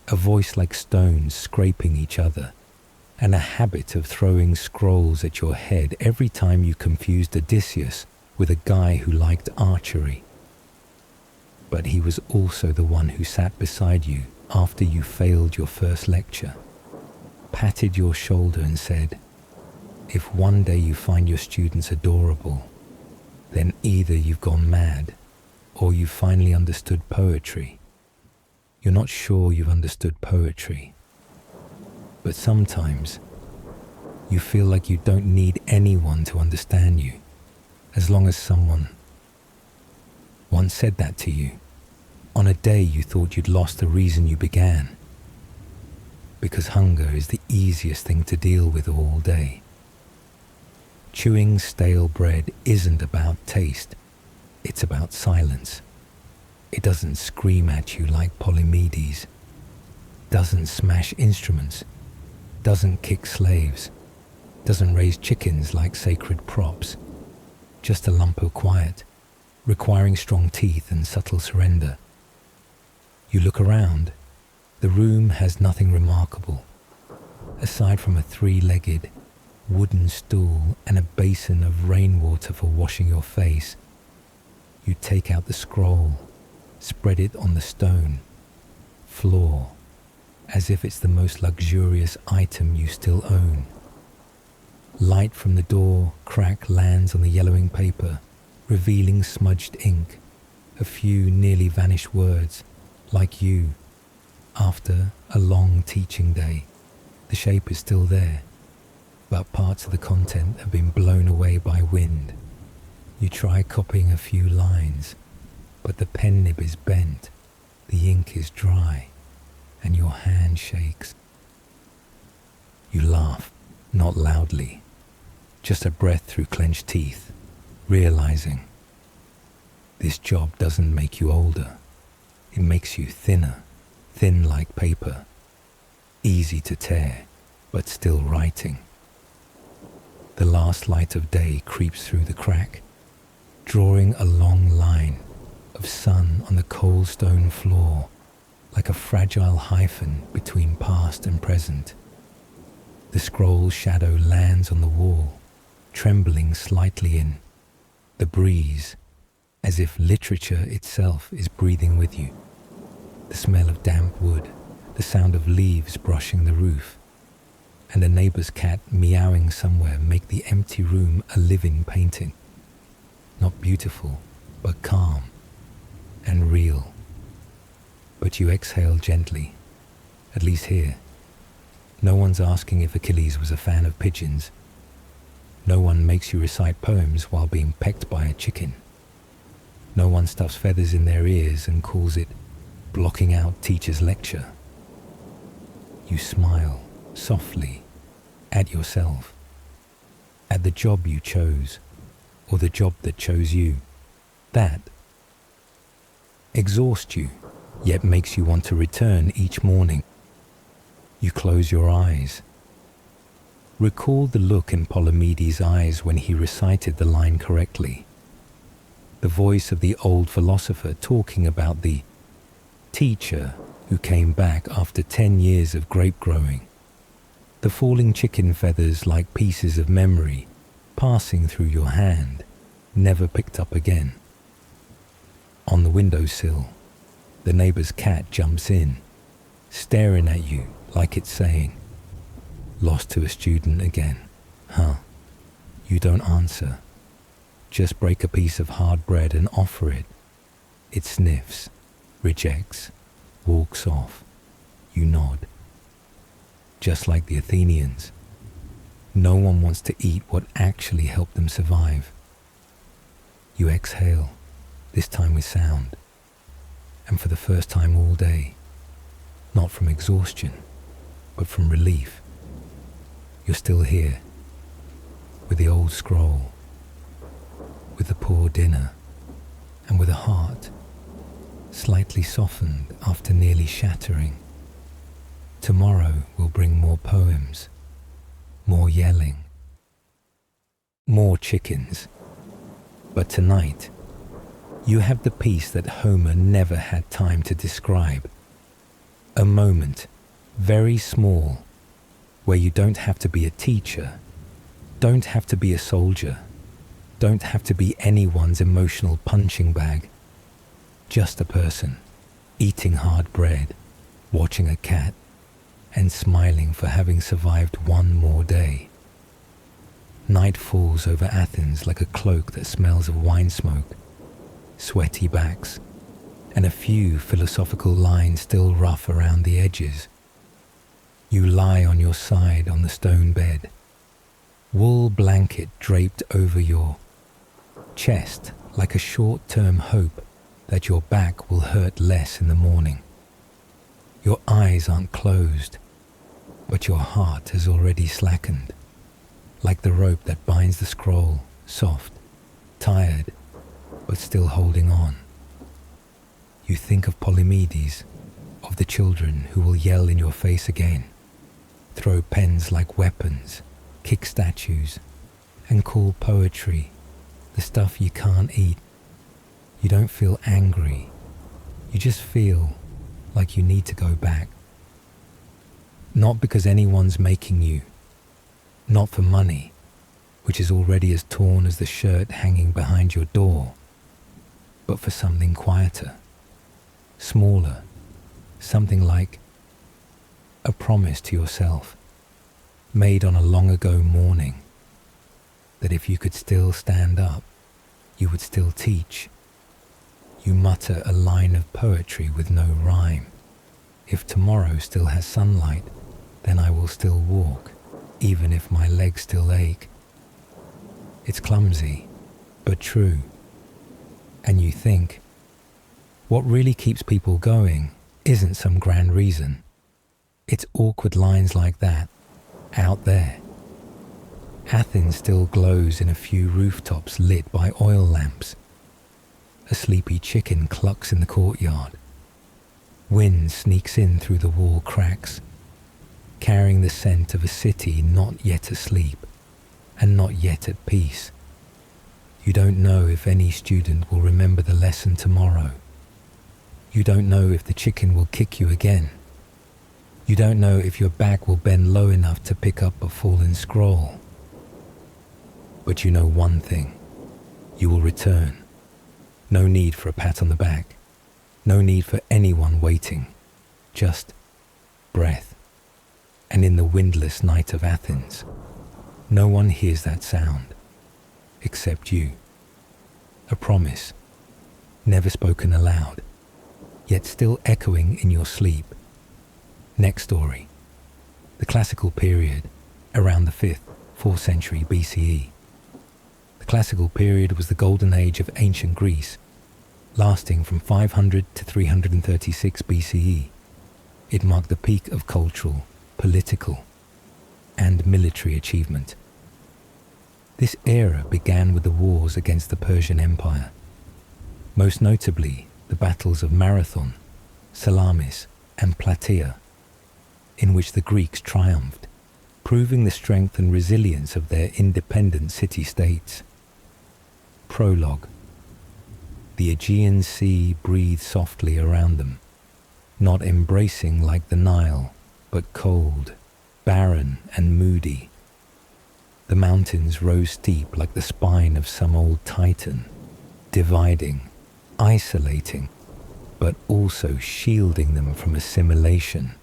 a voice like stones scraping each other, and a habit of throwing scrolls at your head every time you confused Odysseus with a guy who liked archery. But he was also the one who sat beside you after you failed your first lecture, patted your shoulder and said, if one day you find your students adorable, then either you've gone mad or you've finally understood poetry. You're not sure you've understood poetry. But sometimes you feel like you don't need anyone to understand you, as long as someone once said that to you on a day you thought you'd lost the reason you began. Because hunger is the easiest thing to deal with all day. Chewing stale bread isn't about taste, it's about silence. It doesn't scream at you like Polymedes, doesn't smash instruments, doesn't kick slaves, doesn't raise chickens like sacred props. Just a lump of quiet, requiring strong teeth and subtle surrender. You look around. The room has nothing remarkable, aside from a three-legged wooden stool and a basin of rainwater for washing your face. You take out the scroll, spread it on the stone floor, as if it's the most luxurious item you still own. Light from the door crack lands on the yellowing paper, revealing smudged ink, a few nearly vanished words, like you. After a long teaching day, the shape is still there, but parts of the content have been blown away by wind. You try copying a few lines, but the pen nib is bent, the ink is dry, and your hand shakes. You laugh, not loudly, just a breath through clenched teeth, realizing this job doesn't make you older, it makes you thinner, thin like paper, easy to tear, but still writing. The last light of day creeps through the crack, drawing a long line of sun on the cold stone floor, like a fragile hyphen between past and present. The scroll shadow lands on the wall, trembling slightly in the breeze, as if literature itself is breathing with you. The smell of damp wood, the sound of leaves brushing the roof, and a neighbor's cat meowing somewhere make the empty room a living painting. Not beautiful, but calm and real. But you exhale gently, at least here. No one's asking if Achilles was a fan of pigeons. No one makes you recite poems while being pecked by a chicken. No one stuffs feathers in their ears and calls it blocking out teacher's lecture. You smile softly at yourself, at the job you chose, or the job that chose you. That exhausts you, yet makes you want to return each morning. You close your eyes. Recall the look in Polymedes' eyes when he recited the line correctly. The voice of the old philosopher talking about the teacher who came back after 10 years of grape growing. The falling chicken feathers like pieces of memory passing through your hand, never picked up again. On the windowsill, the neighbor's cat jumps in, staring at you like it's saying, "Lost to a student again, huh?" You don't answer. Just break a piece of hard bread and offer it. It sniffs, rejects, walks off. You nod. Just like the Athenians, no one wants to eat what actually helped them survive. You exhale, this time with sound, and for the first time all day, not from exhaustion, but from relief. You're still here, with the old scroll, with the poor dinner, and with a heart slightly softened after nearly shattering. Tomorrow will bring more poems, more yelling, more chickens. But tonight, you have the peace that Homer never had time to describe. A moment, very small, where you don't have to be a teacher, don't have to be a soldier, don't have to be anyone's emotional punching bag. Just a person, eating hard bread, watching a cat, and smiling for having survived one more day. Night falls over Athens like a cloak that smells of wine smoke, sweaty backs, and a few philosophical lines still rough around the edges. You lie on your side on the stone bed, wool blanket draped over your chest like a short-term hope that your back will hurt less in the morning. Your eyes aren't closed, but your heart has already slackened, like the rope that binds the scroll, soft, tired, but still holding on. You think of Polymedes, of the children who will yell in your face again, throw pens like weapons, kick statues, and call poetry the stuff you can't eat. You don't feel angry. You just feel like you need to go back. Not because anyone's making you, not for money, which is already as torn as the shirt hanging behind your door, but for something quieter, smaller, something like a promise to yourself, made on a long ago morning, that if you could still stand up, you would still teach. You mutter a line of poetry with no rhyme. If tomorrow still has sunlight, then I will still walk, even if my legs still ache. It's clumsy, but true. And you think, what really keeps people going isn't some grand reason. It's awkward lines like that, out there. Athens still glows in a few rooftops lit by oil lamps. A sleepy chicken clucks in the courtyard. Wind sneaks in through the wall cracks, carrying the scent of a city not yet asleep and not yet at peace. You don't know if any student will remember the lesson tomorrow. You don't know if the chicken will kick you again. You don't know if your back will bend low enough to pick up a fallen scroll. But you know one thing. You will return. No need for a pat on the back. No need for anyone waiting. Just breath. And in the windless night of Athens, no one hears that sound, except you. A promise, never spoken aloud, yet still echoing in your sleep. Next story. The classical period, around the 5th, 4th century BCE. The classical period was the golden age of ancient Greece, lasting from 500 to 336 BCE. It marked the peak of cultural, political, and military achievement. This era began with the wars against the Persian Empire, most notably the battles of Marathon, Salamis, and Plataea, in which the Greeks triumphed, proving the strength and resilience of their independent city-states. Prologue. The Aegean Sea breathed softly around them, not embracing like the Nile, but cold, barren, and moody. The mountains rose steep like the spine of some old titan, dividing, isolating, but also shielding them from assimilation.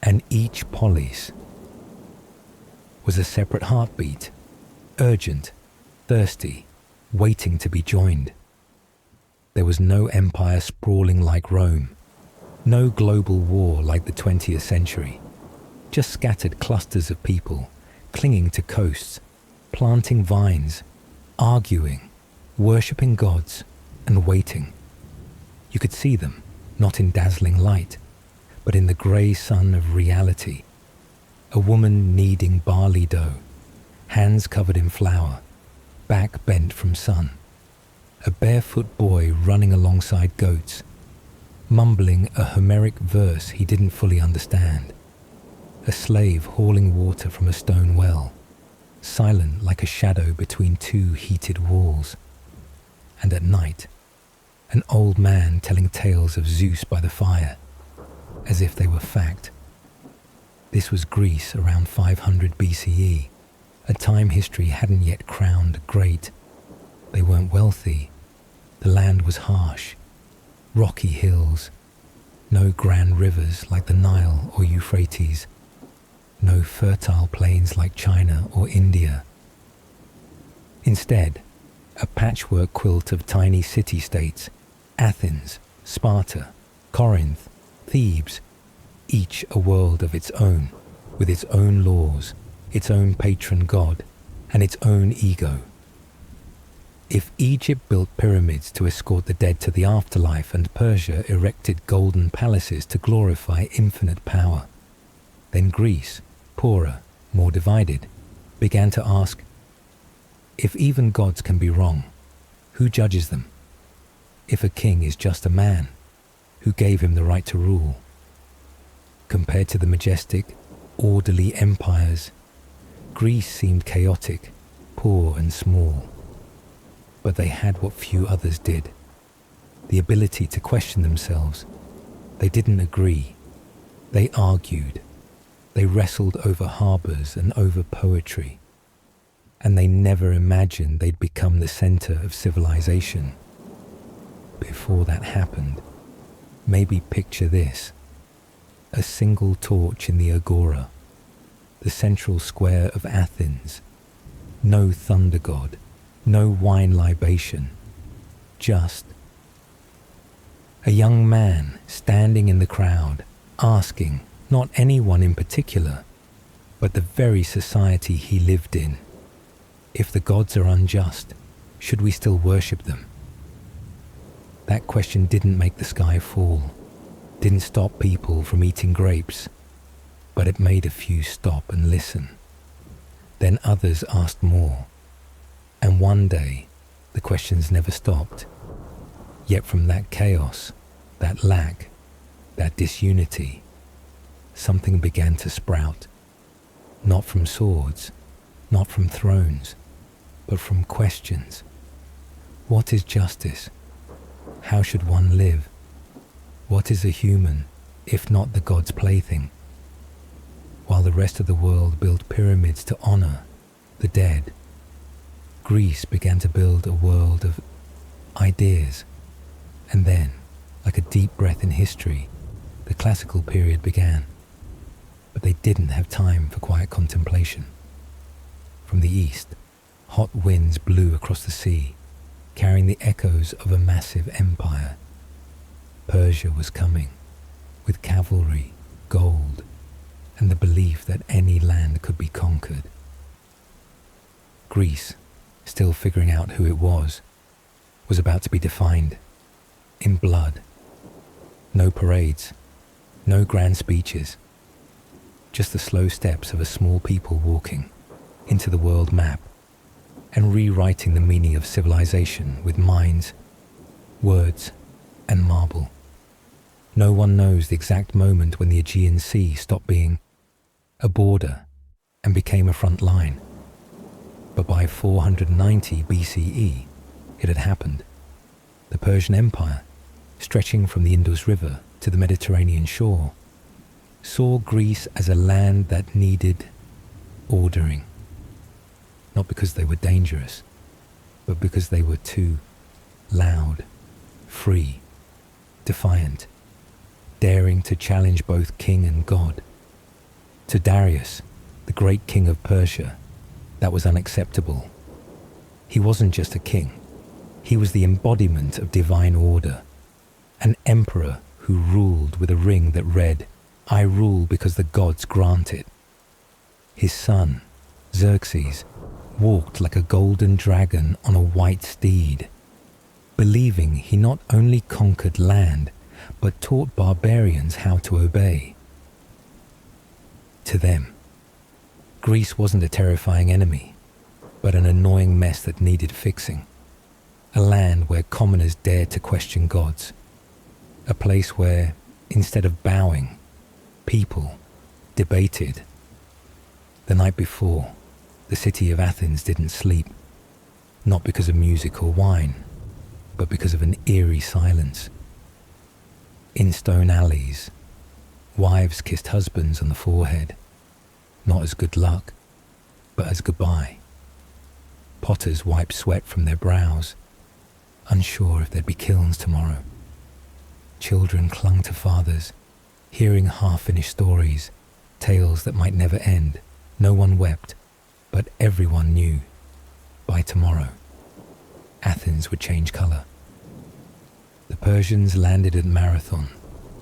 And each polis was a separate heartbeat, urgent, thirsty, waiting to be joined. There was no empire sprawling like Rome, no global war like the 20th century, just scattered clusters of people clinging to coasts, planting vines, arguing, worshipping gods, and waiting. You could see them, not in dazzling light, but in the grey sun of reality. A woman kneading barley dough, hands covered in flour, back bent from sun. A barefoot boy running alongside goats, mumbling a Homeric verse he didn't fully understand. A slave hauling water from a stone well, silent like a shadow between two heated walls. And at night, an old man telling tales of Zeus by the fire, as if they were fact. This was Greece around 500 BCE, a time history hadn't yet crowned great. They weren't wealthy. The land was harsh, rocky hills, no grand rivers like the Nile or Euphrates, no fertile plains like China or India. Instead, a patchwork quilt of tiny city-states, Athens, Sparta, Corinth, Thebes, each a world of its own, with its own laws, its own patron god, and its own ego. If Egypt built pyramids to escort the dead to the afterlife and Persia erected golden palaces to glorify infinite power, then Greece, poorer, more divided, began to ask, if even gods can be wrong, who judges them? If a king is just a man, who gave him the right to rule? Compared to the majestic, orderly empires, Greece seemed chaotic, poor and small. But they had what few others did, the ability to question themselves. They didn't agree. They argued. They wrestled over harbours and over poetry. And they never imagined they'd become the centre of civilization. Before that happened, maybe picture this: a single torch in the agora, the central square of Athens, no thunder god, no wine libation, just a young man standing in the crowd, asking not anyone in particular, but the very society he lived in, if the gods are unjust, should we still worship them? That question didn't make the sky fall, didn't stop people from eating grapes, but it made a few stop and listen. Then others asked more, and one day the questions never stopped. Yet from that chaos, that lack, that disunity, something began to sprout, not from swords, not from thrones, but from questions. What is justice? How should one live? What is a human, if not the god's plaything? While the rest of the world built pyramids to honor the dead, Greece began to build a world of ideas. And then, like a deep breath in history, the classical period began. But they didn't have time for quiet contemplation. From the east, hot winds blew across the sea, carrying the echoes of a massive empire. Persia was coming, with cavalry, gold, and the belief that any land could be conquered. Greece, still figuring out who it was about to be defined in blood. No parades, no grand speeches, just the slow steps of a small people walking into the world map and rewriting the meaning of civilization with minds, words, and marble. No one knows the exact moment when the Aegean Sea stopped being a border and became a front line. But by 490 BCE, it had happened. The Persian Empire, stretching from the Indus River to the Mediterranean shore, saw Greece as a land that needed ordering. Not because they were dangerous, but because they were too loud, free, defiant, daring to challenge both king and god. To Darius, the great king of Persia, that was unacceptable. He wasn't just a king. He was the embodiment of divine order, an emperor who ruled with a ring that read, "I rule because the gods grant it." His son, Xerxes, walked like a golden dragon on a white steed, believing he not only conquered land, but taught barbarians how to obey. To them, Greece wasn't a terrifying enemy, but an annoying mess that needed fixing. A land where commoners dared to question gods. A place where, instead of bowing, people debated. The night before, the city of Athens didn't sleep, not because of music or wine, but because of an eerie silence. In stone alleys, wives kissed husbands on the forehead, not as good luck, but as goodbye. Potters wiped sweat from their brows, unsure if there'd be kilns tomorrow. Children clung to fathers, hearing half-finished stories, tales that might never end. No one wept, but everyone knew, by tomorrow, Athens would change colour. The Persians landed at Marathon,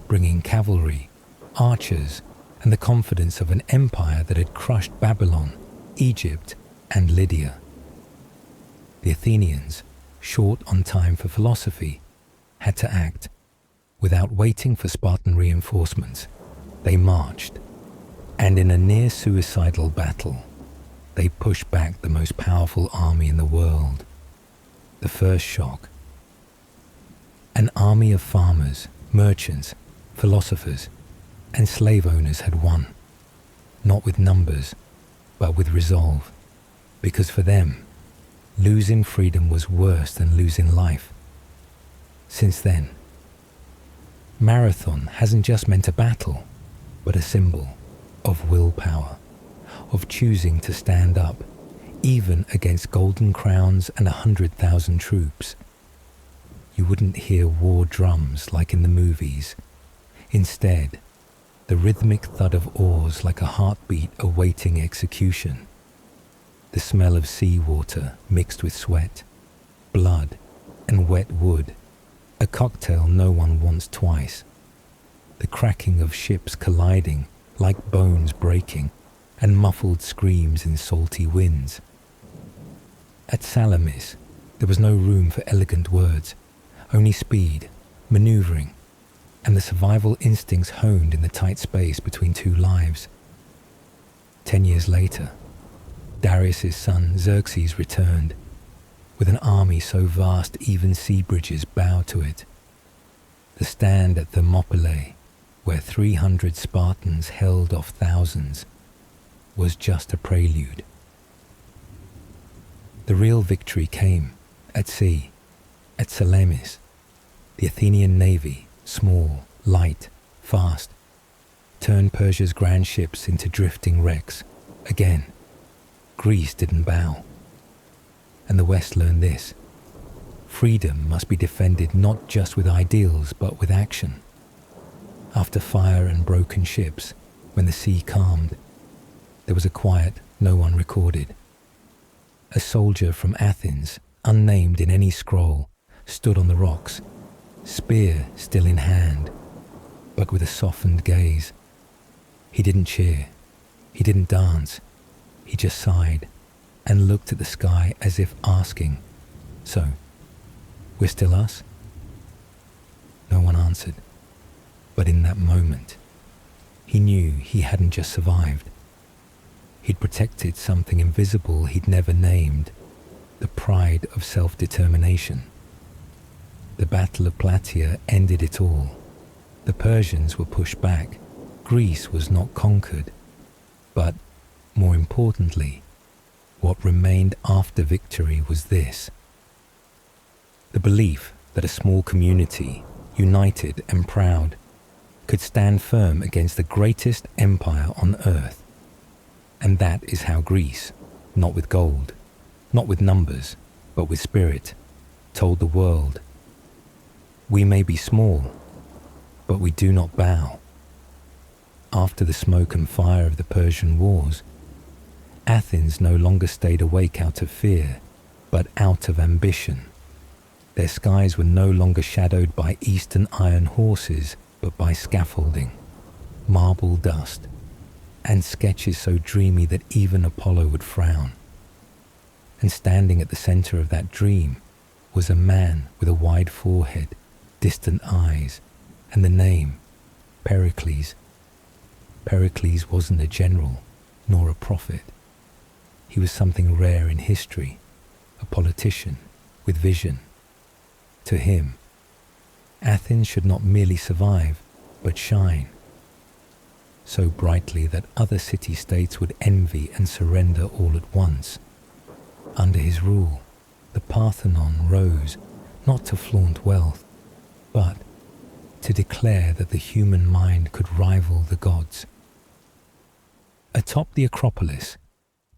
bringing cavalry, archers, and the confidence of an empire that had crushed Babylon, Egypt, and Lydia. The Athenians, short on time for philosophy, had to act. Without waiting for Spartan reinforcements, they marched, and in a near-suicidal battle, they pushed back the most powerful army in the world. The first shock. An army of farmers, merchants, philosophers, and slave owners had won, not with numbers, but with resolve, because for them, losing freedom was worse than losing life. Since then, Marathon hasn't just meant a battle, but a symbol of willpower, of choosing to stand up, even against golden crowns and 100,000 troops. You wouldn't hear war drums like in the movies. Instead, the rhythmic thud of oars like a heartbeat awaiting execution. The smell of seawater mixed with sweat, blood, and wet wood. A cocktail no one wants twice. The cracking of ships colliding like bones breaking, and muffled screams in salty winds. At Salamis, there was no room for elegant words, only speed, maneuvering, and the survival instincts honed in the tight space between two lives. 10 years later, Darius's son Xerxes returned, with an army so vast even sea bridges bow to it. The stand at Thermopylae, where 300 Spartans held off thousands, was just a prelude. The real victory came at sea, at Salamis. The Athenian navy, small, light, fast, turned Persia's grand ships into drifting wrecks. Again, Greece didn't bow. And the West learned this. Freedom must be defended not just with ideals, but with action. After fire and broken ships, when the sea calmed, there was a quiet no one recorded. A soldier from Athens, unnamed in any scroll, stood on the rocks, spear still in hand, but with a softened gaze. He didn't cheer, he didn't dance, he just sighed and looked at the sky as if asking, "So, we're still us?" No one answered, but in that moment, he knew he hadn't just survived. He'd protected something invisible he'd never named, the pride of self-determination. The Battle of Plataea ended it all. The Persians were pushed back. Greece was not conquered. But, more importantly, what remained after victory was this. The belief that a small community, united and proud, could stand firm against the greatest empire on earth. And that is how Greece, not with gold, not with numbers, but with spirit, told the world, "We may be small, but we do not bow." After the smoke and fire of the Persian wars, Athens no longer stayed awake out of fear, but out of ambition. Their skies were no longer shadowed by eastern iron horses, but by scaffolding, marble dust, and sketches so dreamy that even Apollo would frown. And standing at the center of that dream was a man with a wide forehead, distant eyes, and the name, Pericles. Pericles wasn't a general, nor a prophet. He was something rare in history, a politician with vision. To him, Athens should not merely survive, but shine. So brightly that other city-states would envy and surrender all at once. Under his rule, the Parthenon rose not to flaunt wealth, but to declare that the human mind could rival the gods. Atop the Acropolis,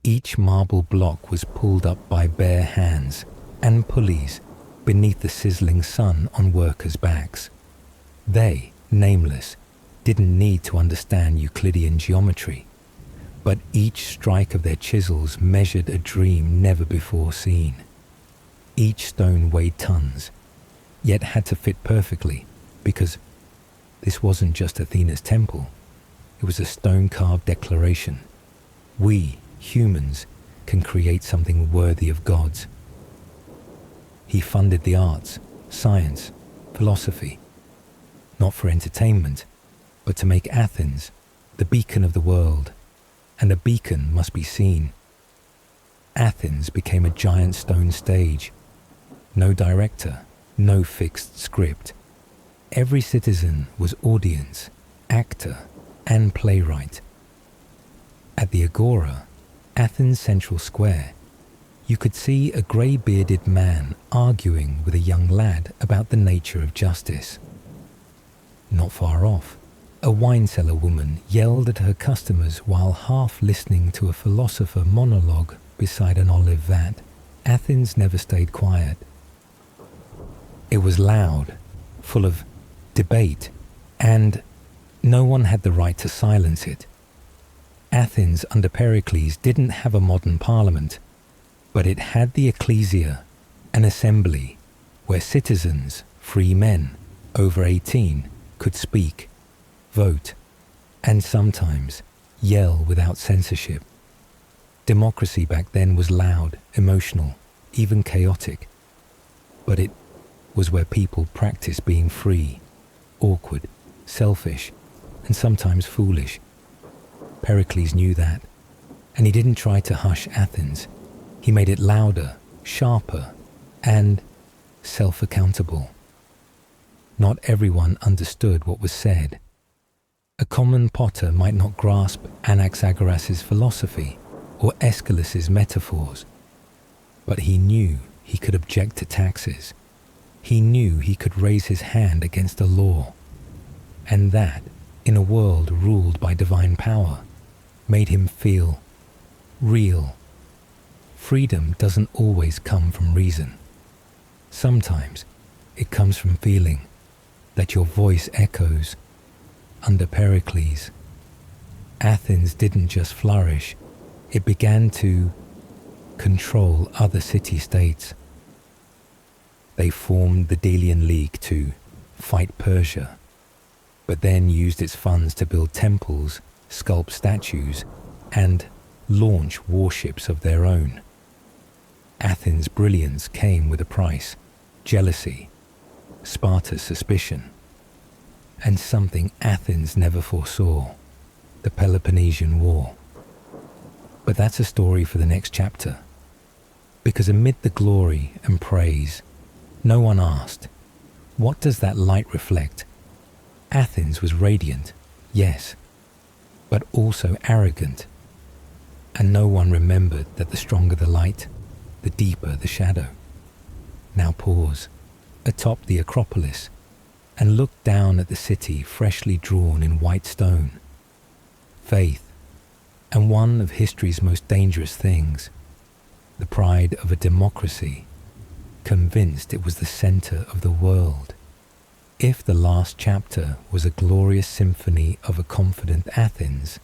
each marble block was pulled up by bare hands and pulleys beneath the sizzling sun on workers' backs. They, nameless, didn't need to understand Euclidean geometry, but each strike of their chisels measured a dream never before seen. Each stone weighed tons, yet had to fit perfectly, because this wasn't just Athena's temple. It was a stone-carved declaration. We, humans, can create something worthy of gods. He funded the arts, science, philosophy, not for entertainment, but to make Athens the beacon of the world, and a beacon must be seen. Athens became a giant stone stage. No director, no fixed script. Every citizen was audience, actor, and playwright. At the Agora, Athens' central square, you could see a grey-bearded man arguing with a young lad about the nature of justice. Not far off, a wine-cellar woman yelled at her customers while half listening to a philosopher monologue beside an olive vat. Athens never stayed quiet. It was loud, full of debate, and no one had the right to silence it. Athens under Pericles didn't have a modern parliament, but it had the ecclesia, an assembly where citizens, free men, over 18, could speak, vote, and sometimes yell without censorship. Democracy back then was loud, emotional, even chaotic, but it was where people practiced being free, awkward, selfish, and sometimes foolish. Pericles knew that, and he didn't try to hush Athens. He made it louder, sharper, and self-accountable. Not everyone understood what was said. A common potter might not grasp Anaxagoras' philosophy or Aeschylus' metaphors, but he knew he could object to taxes. He knew he could raise his hand against a law, and that, in a world ruled by divine power, made him feel real. Freedom doesn't always come from reason. Sometimes it comes from feeling that your voice echoes. Under Pericles, Athens didn't just flourish, it began to control other city-states. They formed the Delian League to fight Persia, but then used its funds to build temples, sculpt statues, and launch warships of their own. Athens' brilliance came with a price: jealousy, Sparta's suspicion, and something Athens never foresaw: the Peloponnesian War. But that's a story for the next chapter, because amid the glory and praise, no one asked, what does that light reflect? Athens was radiant, yes, but also arrogant, and no one remembered that the stronger the light, the deeper the shadow. Now pause, atop the Acropolis, and look down at the city freshly drawn in white stone. Faith, and one of history's most dangerous things, the pride of a democracy, convinced it was the center of the world. If the last chapter was a glorious symphony of a confident Athens,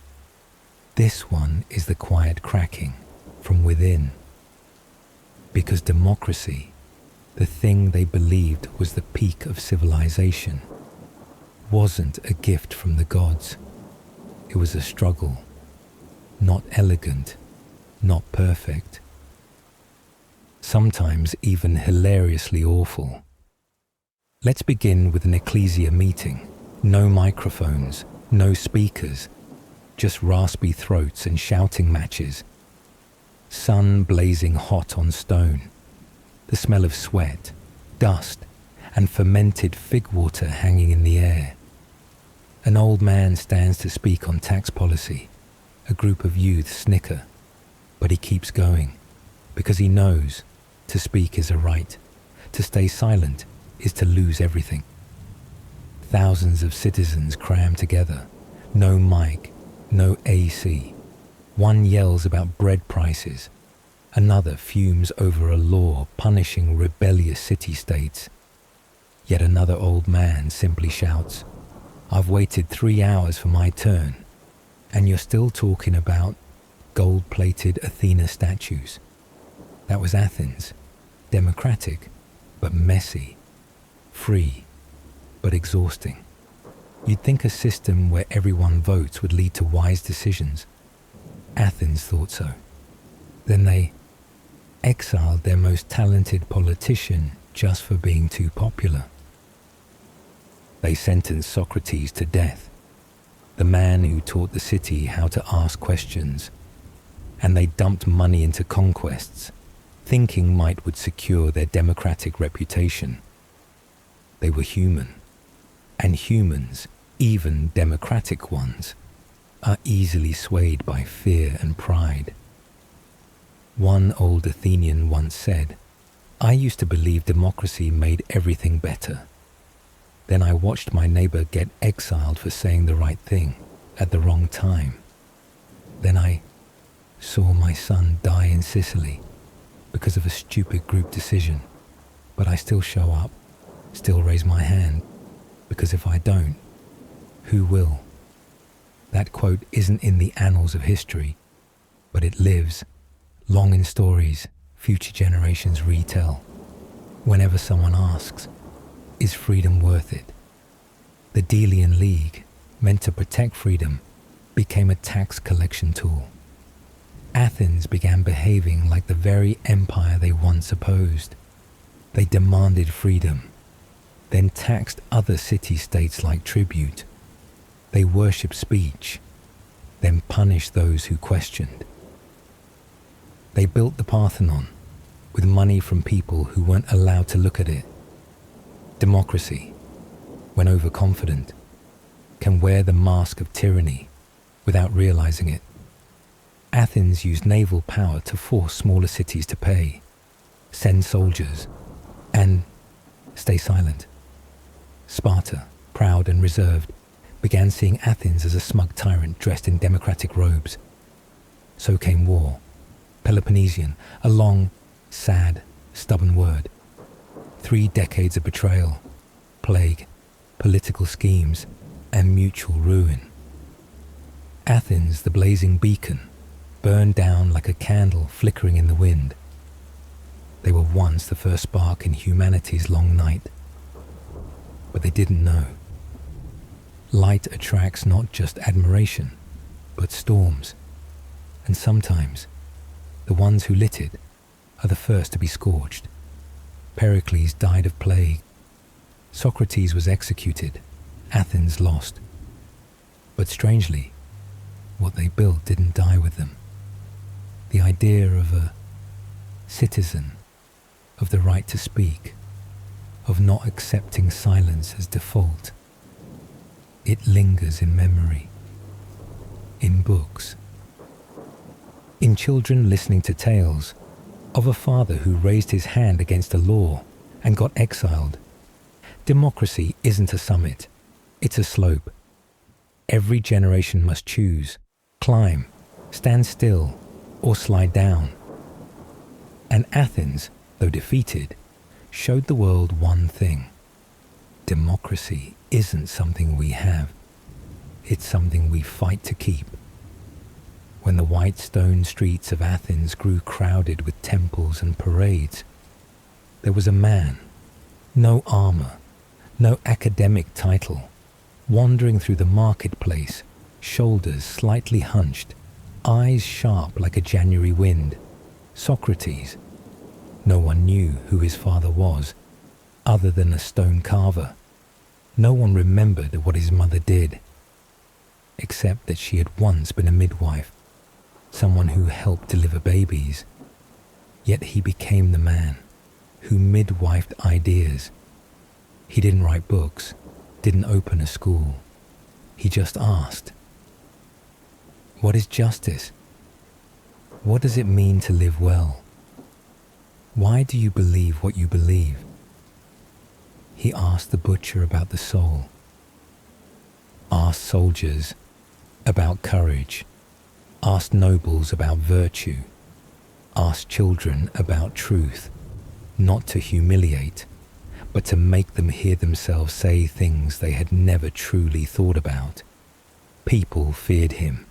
this one is the quiet cracking from within. Because democracy, the thing they believed was the peak of civilization, wasn't a gift from the gods. It was a struggle, not elegant, not perfect, sometimes even hilariously awful. Let's begin with an ecclesia meeting. No microphones, no speakers, just raspy throats and shouting matches. Sun blazing hot on stone, the smell of sweat, dust, and fermented fig water hanging in the air. An old man stands to speak on tax policy. A group of youths snicker, but he keeps going, because he knows to speak is a right. To stay silent is to lose everything. Thousands of citizens cram together. No mic, no AC. One yells about bread prices. Another fumes over a law punishing rebellious city-states. Yet another old man simply shouts, "I've waited 3 hours for my turn, and you're still talking about gold-plated Athena statues." That was Athens, democratic, but messy, free, but exhausting. You'd think a system where everyone votes would lead to wise decisions. Athens thought so. Then they exiled their most talented politician just for being too popular. They sentenced Socrates to death, the man who taught the city how to ask questions, and they dumped money into conquests, thinking might would secure their democratic reputation. They were human, and humans, even democratic ones, are easily swayed by fear and pride. One old Athenian once said, "I used to believe democracy made everything better. Then I watched my neighbor get exiled for saying the right thing at the wrong time. Then I saw my son die in Sicily because of a stupid group decision. But I still show up, still raise my hand, because if I don't, who will?" That quote isn't in the annals of history, but it lives, long in stories future generations retell. Whenever someone asks, "Is freedom worth it?" the Delian League, meant to protect freedom, became a tax collection tool. Athens began behaving like the very empire they once opposed. They demanded freedom, then taxed other city-states like tribute. They worshipped speech, then punished those who questioned. They built the Parthenon with money from people who weren't allowed to look at it. Democracy, when overconfident, can wear the mask of tyranny without realizing it. Athens used naval power to force smaller cities to pay, send soldiers, and stay silent. Sparta, proud and reserved, began seeing Athens as a smug tyrant dressed in democratic robes. So came war. Peloponnesian, a long, sad, stubborn word. 3 decades of betrayal, plague, political schemes, and mutual ruin. Athens, the blazing beacon, burned down like a candle flickering in the wind. They were once the first spark in humanity's long night. But they didn't know. Light attracts not just admiration, but storms. And sometimes, the ones who lit it are the first to be scorched. Pericles died of plague. Socrates was executed. Athens lost. But strangely, what they built didn't die with them. The idea of a citizen, of the right to speak, of not accepting silence as default, it lingers in memory, in books, in children listening to tales of a father who raised his hand against a law and got exiled. Democracy isn't a summit, it's a slope. Every generation must choose, climb, stand still, or slide down. And Athens, though defeated, showed the world one thing. Democracy isn't something we have, it's something we fight to keep. When the white stone streets of Athens grew crowded with temples and parades, there was a man, no armor, no academic title, wandering through the marketplace, shoulders slightly hunched, eyes sharp like a January wind. Socrates. No one knew who his father was, other than a stone carver. No one remembered what his mother did, except that she had once been a midwife, someone who helped deliver babies. Yet he became the man who midwifed ideas. He didn't write books, didn't open a school. He just asked, "What is justice? What does it mean to live well? Why do you believe what you believe?" He asked the butcher about the soul, asked soldiers about courage, asked nobles about virtue, asked children about truth, not to humiliate, but to make them hear themselves say things they had never truly thought about. People feared him,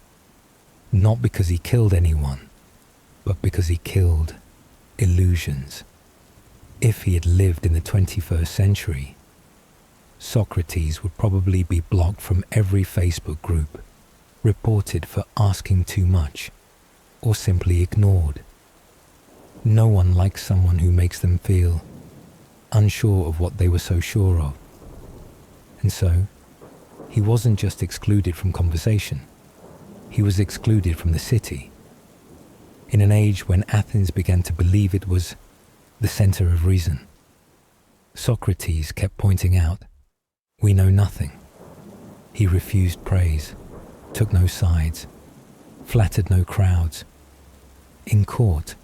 not because he killed anyone, but because he killed illusions. If he had lived in the 21st century, Socrates would probably be blocked from every Facebook group, reported for asking too much, or simply ignored. No one likes someone who makes them feel unsure of what they were so sure of. And so, he wasn't just excluded from conversation, he was excluded from the city. In an age when Athens began to believe it was the center of reason, Socrates kept pointing out, "We know nothing." He refused praise, took no sides, flattered no crowds. In court,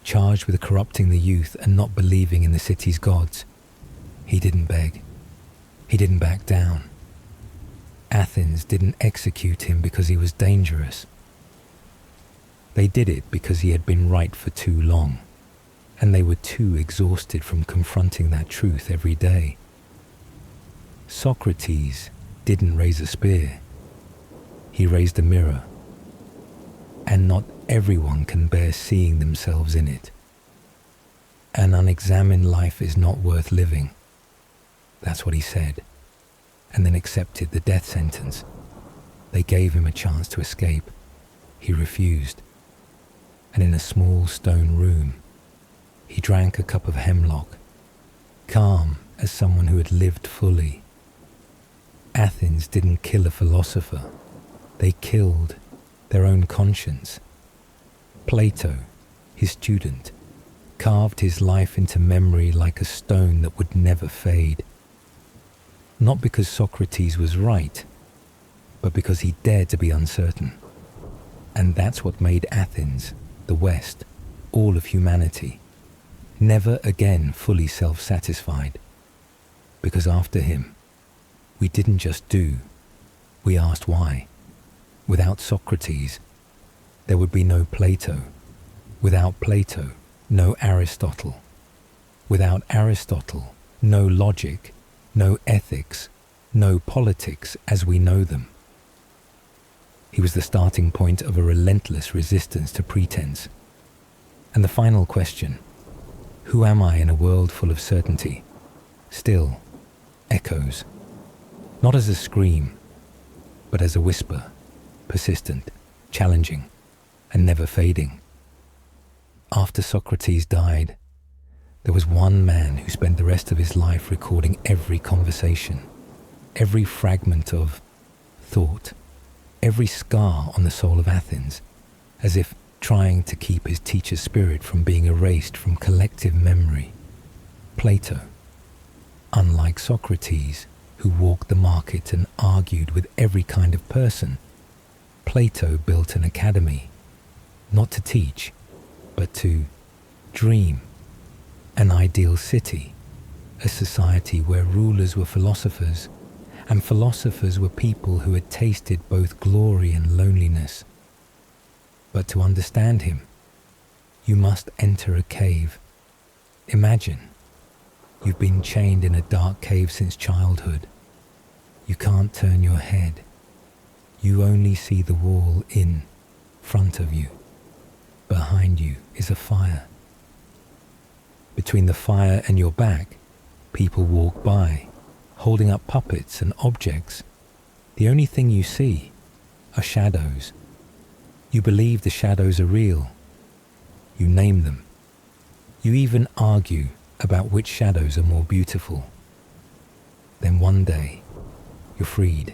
charged with corrupting the youth and not believing in the city's gods, he didn't beg. He didn't back down. Athens didn't execute him because he was dangerous. They did it because he had been right for too long, and they were too exhausted from confronting that truth every day. Socrates didn't raise a spear. He raised a mirror. And not everyone can bear seeing themselves in it. An unexamined life is not worth living. That's what he said, and then accepted the death sentence. They gave him a chance to escape. He refused. And in a small stone room, he drank a cup of hemlock, calm as someone who had lived fully. Athens didn't kill a philosopher. They killed their own conscience. Plato, his student, carved his life into memory like a stone that would never fade. Not because Socrates was right, but because he dared to be uncertain. And that's what made Athens, the West, all of humanity, never again fully self-satisfied. Because after him, we didn't just do, we asked why. Without Socrates, there would be no Plato. Without Plato, no Aristotle. Without Aristotle, no logic, no ethics, no politics as we know them. He was the starting point of a relentless resistance to pretense. And the final question, who am I in a world full of certainty, still echoes, not as a scream, but as a whisper, persistent, challenging, and never fading. After Socrates died, there was one man who spent the rest of his life recording every conversation, every fragment of thought, every scar on the soul of Athens, as if trying to keep his teacher's spirit from being erased from collective memory. Plato. Unlike Socrates, who walked the market and argued with every kind of person, Plato built an academy, not to teach, but to dream. An ideal city, a society where rulers were philosophers, and philosophers were people who had tasted both glory and loneliness. But to understand him, you must enter a cave. Imagine, you've been chained in a dark cave since childhood. You can't turn your head. You only see the wall in front of you. Behind you is a fire. Between the fire and your back, people walk by, holding up puppets and objects. The only thing you see are shadows. You believe the shadows are real. You name them. You even argue about which shadows are more beautiful. Then one day, you're freed.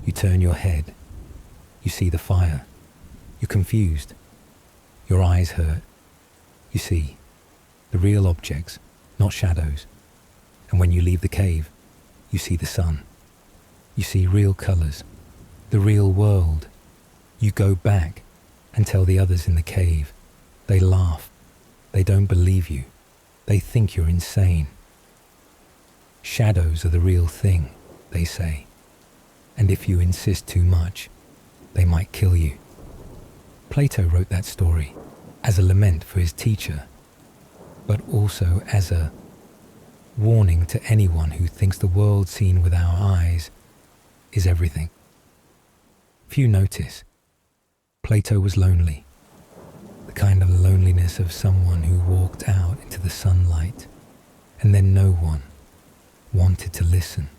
You turn your head. You see the fire. You're confused. Your eyes hurt. You see the real objects, not shadows. And when you leave the cave, you see the sun. You see real colors, the real world. You go back and tell the others in the cave. They laugh. They don't believe you. They think you're insane. Shadows are the real thing, they say. And if you insist too much, they might kill you. Plato wrote that story as a lament for his teacher, but also as a warning to anyone who thinks the world seen with our eyes is everything. Few notice. Plato was lonely, the kind of loneliness of someone who walked out into the sunlight and then no one wanted to listen.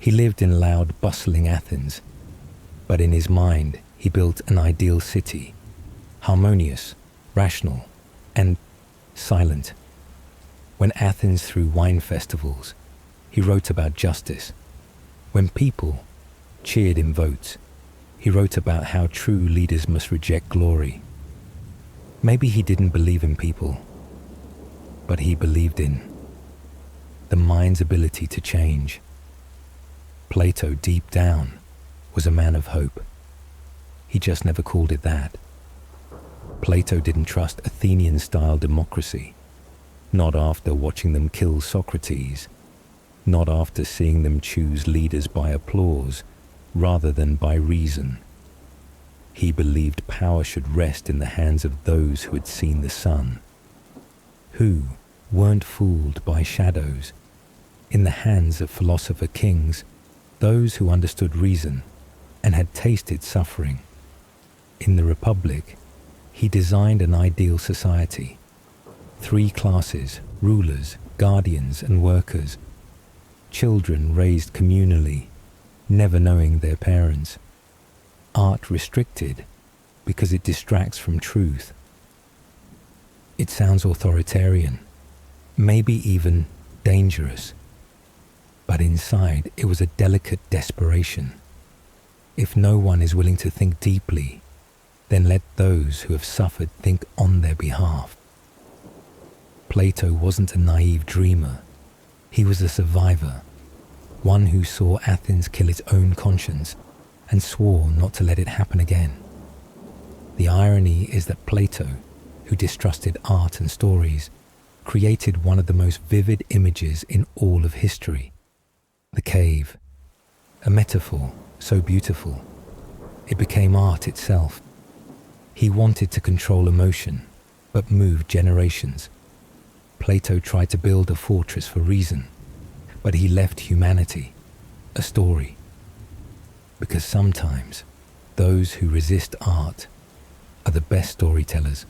He lived in loud, bustling Athens, but in his mind he built an ideal city, harmonious, rational, and silent. When Athens threw wine festivals, he wrote about justice. When people cheered in votes, he wrote about how true leaders must reject glory. Maybe he didn't believe in people, but he believed in the mind's ability to change. Plato, deep down, was a man of hope. He just never called it that. Plato didn't trust Athenian-style democracy, not after watching them kill Socrates, not after seeing them choose leaders by applause rather than by reason. He believed power should rest in the hands of those who had seen the sun, who weren't fooled by shadows, in the hands of philosopher kings, those who understood reason and had tasted suffering. In the Republic, he designed an ideal society. 3 classes: rulers, guardians, and workers. Children raised communally, never knowing their parents. Art restricted because it distracts from truth. It sounds authoritarian, maybe even dangerous, but inside it was a delicate desperation. If no one is willing to think deeply, then let those who have suffered think on their behalf. Plato wasn't a naive dreamer. He was a survivor, one who saw Athens kill its own conscience and swore not to let it happen again. The irony is that Plato, who distrusted art and stories, created one of the most vivid images in all of history: the cave, a metaphor so beautiful, it became art itself. He wanted to control emotion, but moved generations. Plato tried to build a fortress for reason, but he left humanity, a story. Because sometimes those who resist art are the best storytellers.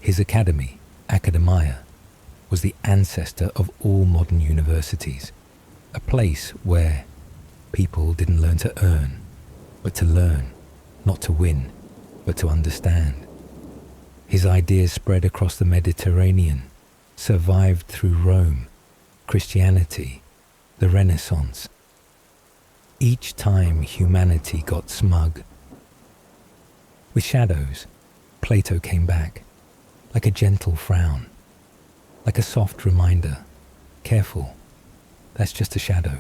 His academy, Academia, was the ancestor of all modern universities, a place where people didn't learn to earn, but to learn, not to win, but to understand. His ideas spread across the Mediterranean, survived through Rome, Christianity, the Renaissance. Each time humanity got smug. With shadows, Plato came back, like a gentle frown, like a soft reminder. Careful, that's just a shadow.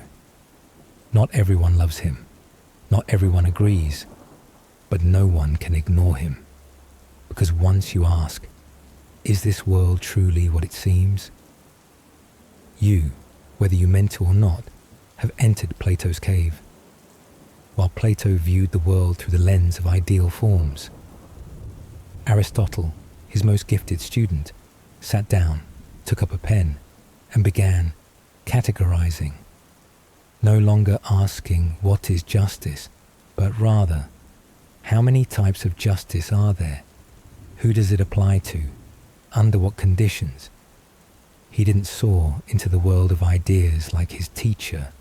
Not everyone loves him, not everyone agrees, but no one can ignore him. Because once you ask, is this world truly what it seems? You, whether you meant to or not, have entered Plato's cave. While Plato viewed the world through the lens of ideal forms, Aristotle, his most gifted student, sat down, took up a pen, and began categorizing, no longer asking what is justice, but rather, how many types of justice are there? Who does it apply to? Under what conditions? He didn't soar into the world of ideas like his teacher.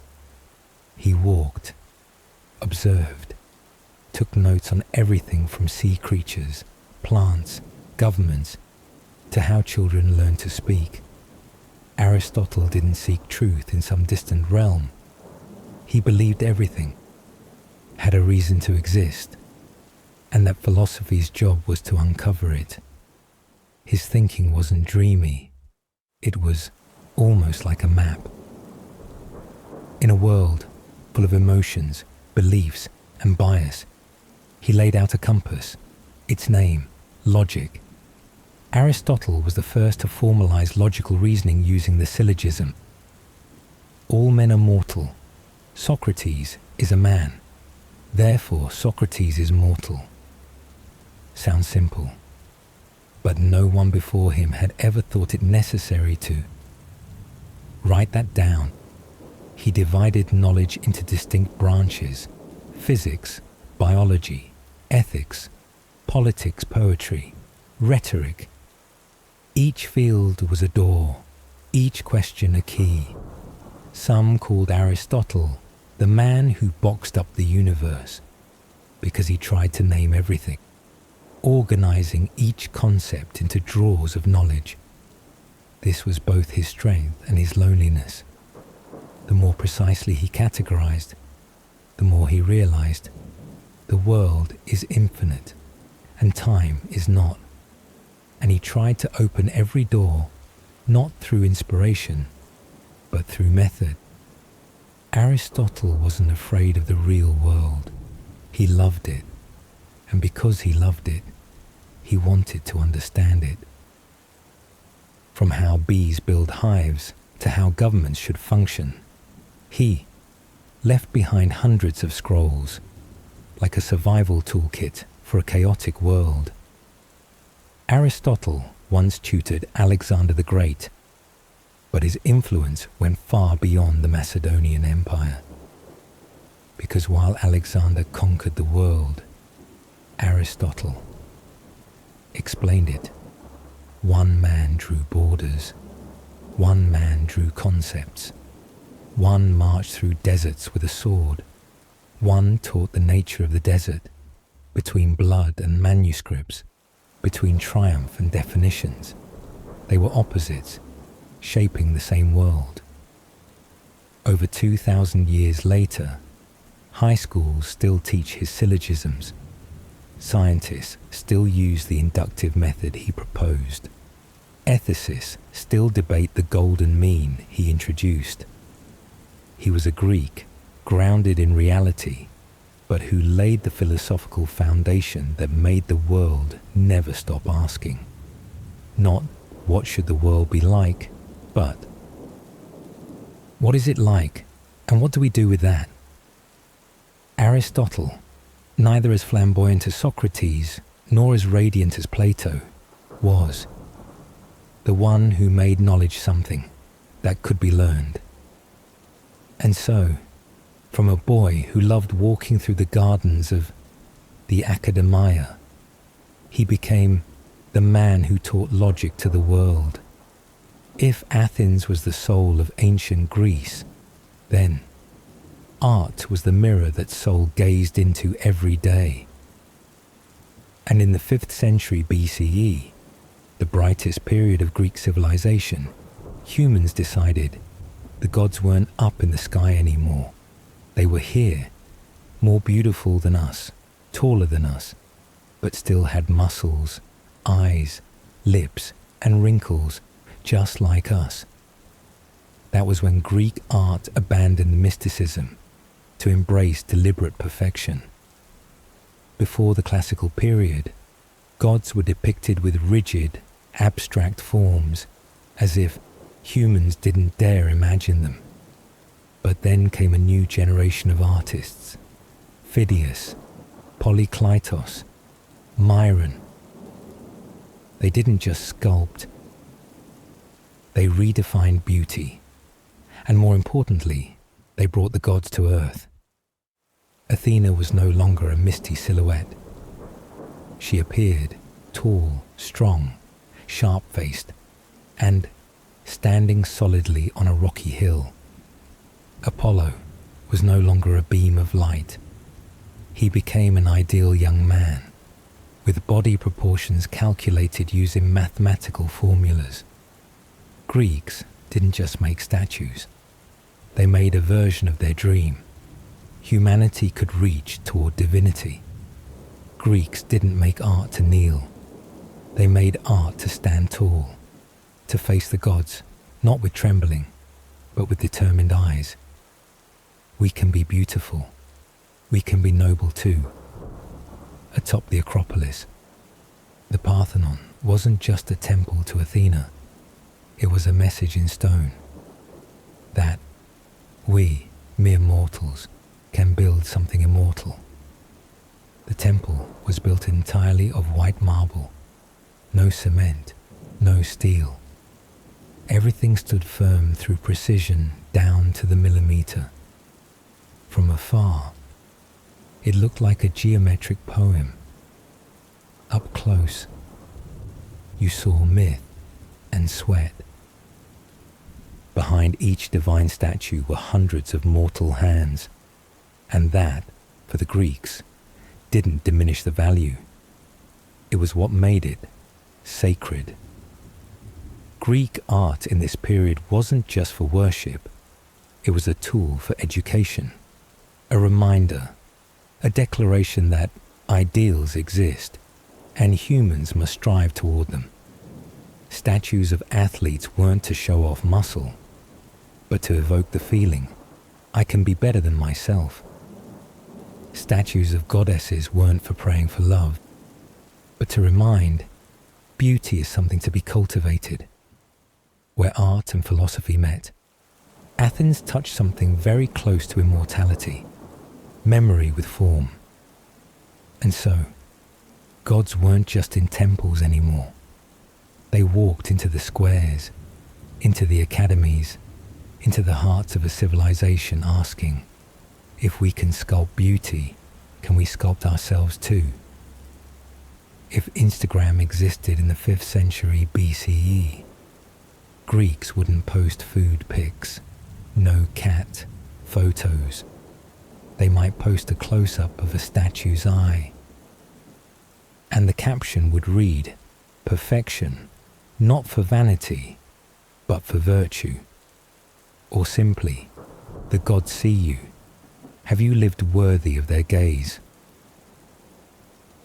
He walked, observed, took notes on everything from sea creatures, plants, governments, to how children learn to speak. Aristotle didn't seek truth in some distant realm. He believed everything had a reason to exist, and that philosophy's job was to uncover it. His thinking wasn't dreamy. It was almost like a map. In a world full of emotions, beliefs, and bias, he laid out a compass, its name, logic. Aristotle was the first to formalize logical reasoning using the syllogism. All men are mortal. Socrates is a man. Therefore, Socrates is mortal. Sounds simple, but no one before him had ever thought it necessary to write that down. He divided knowledge into distinct branches: physics, biology, ethics, politics, poetry, rhetoric. Each field was a door, each question a key. Some called Aristotle the man who boxed up the universe because he tried to name everything, organizing each concept into drawers of knowledge. This was both his strength and his loneliness. The more precisely he categorized, the more he realized the world is infinite and time is not. And he tried to open every door, not through inspiration, but through method. Aristotle wasn't afraid of the real world. He loved it. And because he loved it, he wanted to understand it. From how bees build hives to how governments should function, he left behind hundreds of scrolls, like a survival toolkit for a chaotic world. Aristotle once tutored Alexander the Great, but his influence went far beyond the Macedonian Empire. Because while Alexander conquered the world, Aristotle explained it. One man drew borders, one man drew concepts, one marched through deserts with a sword, one taught the nature of the desert, between blood and manuscripts, between triumph and definitions. They were opposites, shaping the same world. Over 2,000 years later, high schools still teach his syllogisms. Scientists still use the inductive method he proposed. Ethicists still debate the golden mean he introduced. He was a Greek, grounded in reality, but who laid the philosophical foundation that made the world never stop asking. Not what should the world be like, but what is it like, and what do we do with that? Aristotle, neither as flamboyant as Socrates, nor as radiant as Plato, was the one who made knowledge something that could be learned. And so, from a boy who loved walking through the gardens of the Academia, he became the man who taught logic to the world. If Athens was the soul of ancient Greece, then art was the mirror that soul gazed into every day. And in the 5th century BCE, the brightest period of Greek civilization, humans decided the gods weren't up in the sky anymore. They were here, more beautiful than us, taller than us, but still had muscles, eyes, lips, and wrinkles just like us. That was when Greek art abandoned mysticism to embrace deliberate perfection. Before the classical period, gods were depicted with rigid, abstract forms, as if humans didn't dare imagine them. But then came a new generation of artists: Phidias, Polykleitos, Myron. They didn't just sculpt, they redefined beauty, and more importantly, they brought the gods to earth. Athena was no longer a misty silhouette. She appeared tall, strong, sharp-faced, and standing solidly on a rocky hill. Apollo was no longer a beam of light. He became an ideal young man, with body proportions calculated using mathematical formulas. Greeks didn't just make statues. They made a version of their dream. Humanity could reach toward divinity. Greeks didn't make art to kneel. They made art to stand tall, to face the gods, not with trembling, but with determined eyes. We can be beautiful. We can be noble too. Atop the Acropolis, the Parthenon wasn't just a temple to Athena. It was a message in stone that we, mere mortals, can build something immortal. The temple was built entirely of white marble, no cement, no steel. Everything stood firm through precision down to the millimeter. From afar, it looked like a geometric poem. Up close, you saw myth and sweat. Behind each divine statue were hundreds of mortal hands, And that, for the Greeks, didn't diminish the value. It was what made it sacred. Greek art in this period wasn't just for worship. It was a tool for education, a reminder, a declaration that ideals exist and humans must strive toward them. Statues of athletes weren't to show off muscle, but to evoke the feeling, I can be better than myself. Statues of goddesses weren't for praying for love, but to remind beauty is something to be cultivated. Where art and philosophy met, Athens touched something very close to immortality, memory with form. And so, gods weren't just in temples anymore. They walked into the squares, into the academies, into the hearts of a civilization asking, if we can sculpt beauty, can we sculpt ourselves too? If Instagram existed in the 5th century BCE, Greeks wouldn't post food pics, no cat photos. They might post a close-up of a statue's eye. And the caption would read, perfection, not for vanity, but for virtue. Or simply, the gods see you. Have you lived worthy of their gaze?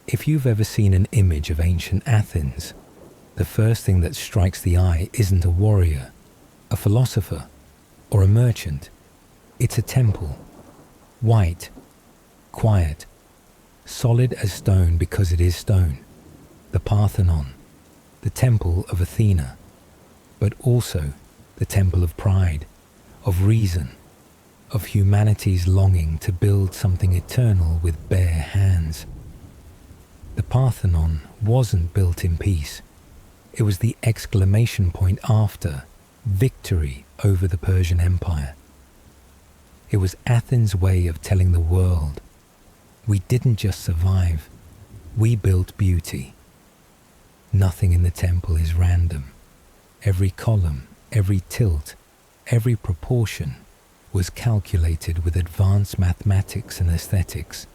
If you've ever seen an image of ancient Athens, the first thing that strikes the eye isn't a warrior, a philosopher, or a merchant. It's a temple, white, quiet, solid as stone because it is stone, the Parthenon, the temple of Athena, but also the temple of pride, of reason, of humanity's longing to build something eternal with bare hands. The Parthenon wasn't built in peace. It was the exclamation point after victory over the Persian Empire. It was Athens' way of telling the world, we didn't just survive, we built beauty. Nothing in the temple is random. Every column, every tilt, every proportion was calculated with advanced mathematics and aesthetics.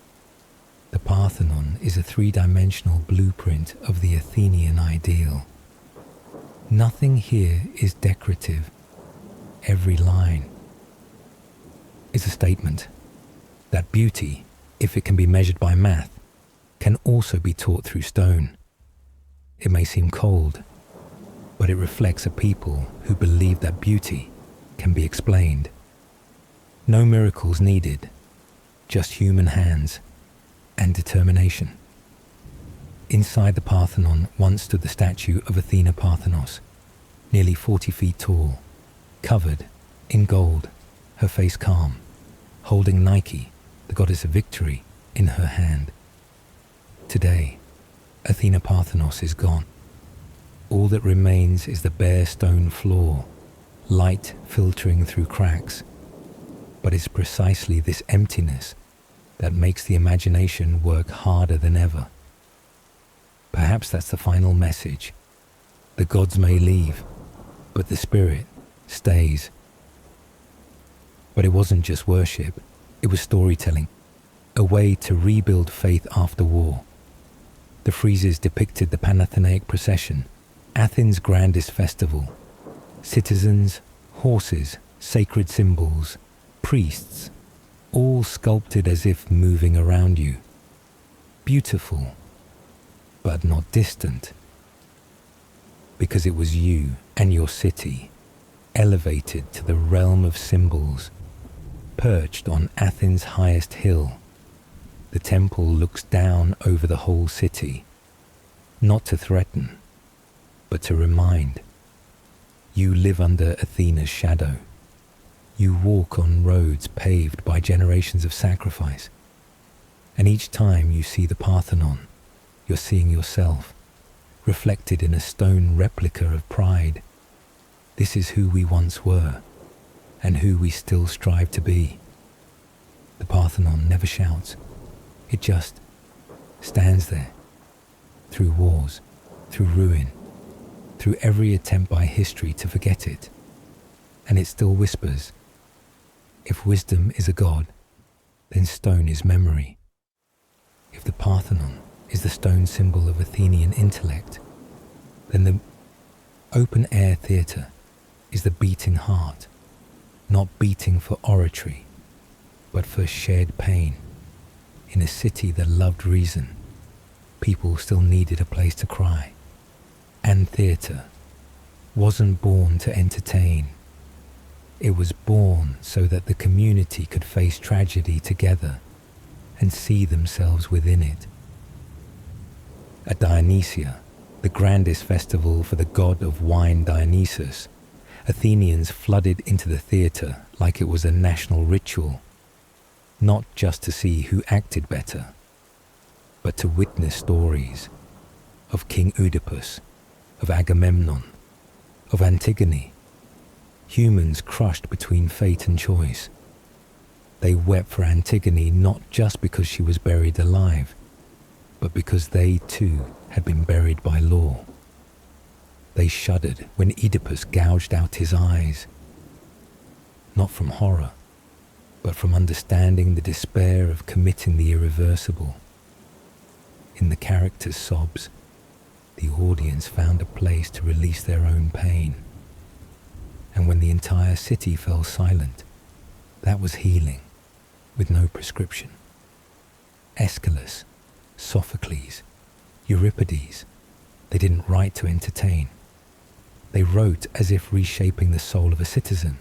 The Parthenon is a three-dimensional blueprint of the Athenian ideal. Nothing here is decorative. Every line is a statement that beauty, if it can be measured by math, can also be taught through stone. It may seem cold, but it reflects a people who believe that beauty can be explained. No miracles needed, just human hands and determination. Inside the Parthenon once stood the statue of Athena Parthenos, nearly 40 feet tall, covered in gold, her face calm, holding Nike, the goddess of victory, in her hand. Today, Athena Parthenos is gone. All that remains is the bare stone floor, light filtering through cracks. But it's precisely this emptiness that makes the imagination work harder than ever. Perhaps that's the final message. The gods may leave, but the spirit stays. But it wasn't just worship, it was storytelling, a way to rebuild faith after war. The friezes depicted the Panathenaic procession, Athens' grandest festival. Citizens, horses, sacred symbols, priests, all sculpted as if moving around you. Beautiful, but not distant. Because it was you and your city, elevated to the realm of symbols, perched on Athens' highest hill. The temple looks down over the whole city, not to threaten, but to remind. You live under Athena's shadow. You walk on roads paved by generations of sacrifice. And each time you see the Parthenon, you're seeing yourself, reflected in a stone replica of pride. This is who we once were, and who we still strive to be. The Parthenon never shouts. It just stands there, through wars, through ruin, through every attempt by history to forget it. And it still whispers, if wisdom is a god, then stone is memory. If the Parthenon is the stone symbol of Athenian intellect, then the open-air theatre is the beating heart, not beating for oratory, but for shared pain. In a city that loved reason, people still needed a place to cry. And theatre wasn't born to entertain. It was born so that the community could face tragedy together and see themselves within it. At Dionysia, the grandest festival for the god of wine Dionysus, Athenians flooded into the theatre like it was a national ritual, not just to see who acted better, but to witness stories of King Oedipus, of Agamemnon, of Antigone, humans crushed between fate and choice. They wept for Antigone not just because she was buried alive, but because they too had been buried by law. They shuddered when Oedipus gouged out his eyes, not from horror, but from understanding the despair of committing the irreversible. In the characters' sobs, the audience found a place to release their own pain. And when the entire city fell silent, that was healing, with no prescription. Aeschylus, Sophocles, Euripides, they didn't write to entertain. They wrote as if reshaping the soul of a citizen.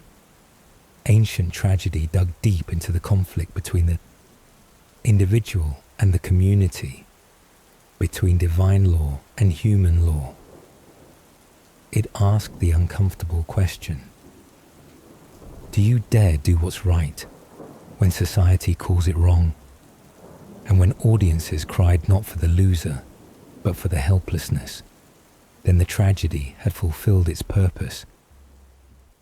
Ancient tragedy dug deep into the conflict between the individual and the community, between divine law and human law. It asked the uncomfortable question: do you dare do what's right when society calls it wrong? And when audiences cried not for the loser, but for the helplessness, then the tragedy had fulfilled its purpose,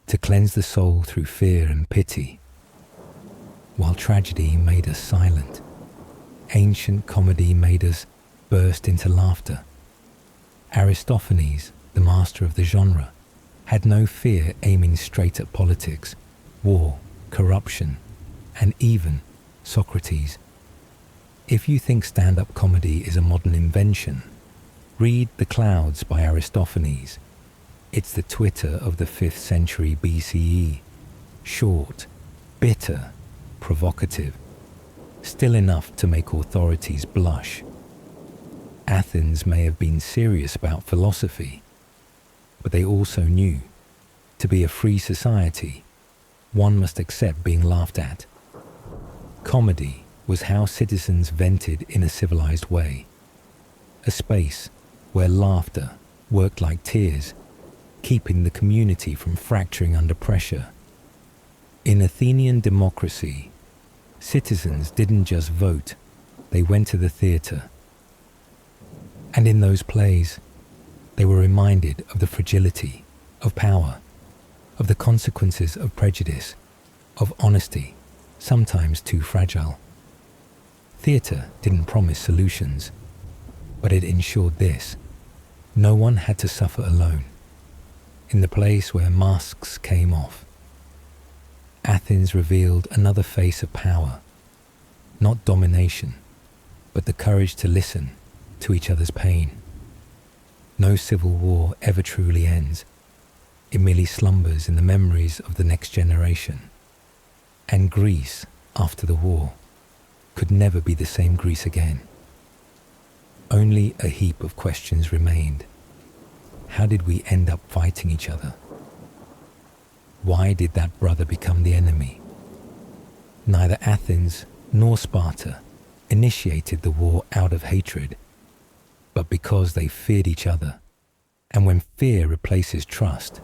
to cleanse the soul through fear and pity. While tragedy made us silent, ancient comedy made us burst into laughter. Aristophanes, the master of the genre, had no fear aiming straight at politics, war, corruption, and even Socrates. If you think stand-up comedy is a modern invention, read The Clouds by Aristophanes. It's the Twitter of the 5th century BCE. Short, bitter, provocative, still enough to make authorities blush. Athens may have been serious about philosophy, but they also knew, to be a free society, one must accept being laughed at. Comedy was how citizens vented in a civilized way, a space where laughter worked like tears, keeping the community from fracturing under pressure. In Athenian democracy, citizens didn't just vote, they went to the theatre. And in those plays, they were reminded of the fragility of power, of the consequences of prejudice, of honesty, sometimes too fragile. Theatre didn't promise solutions, but it ensured this: no one had to suffer alone. In the place where masks came off, Athens revealed another face of power, not domination, but the courage to listen to each other's pain. No civil war ever truly ends. It merely slumbers in the memories of the next generation. And Greece, after the war, could never be the same Greece again. Only a heap of questions remained. How did we end up fighting each other? Why did that brother become the enemy? Neither Athens nor Sparta initiated the war out of hatred, but because they feared each other. And when fear replaces trust,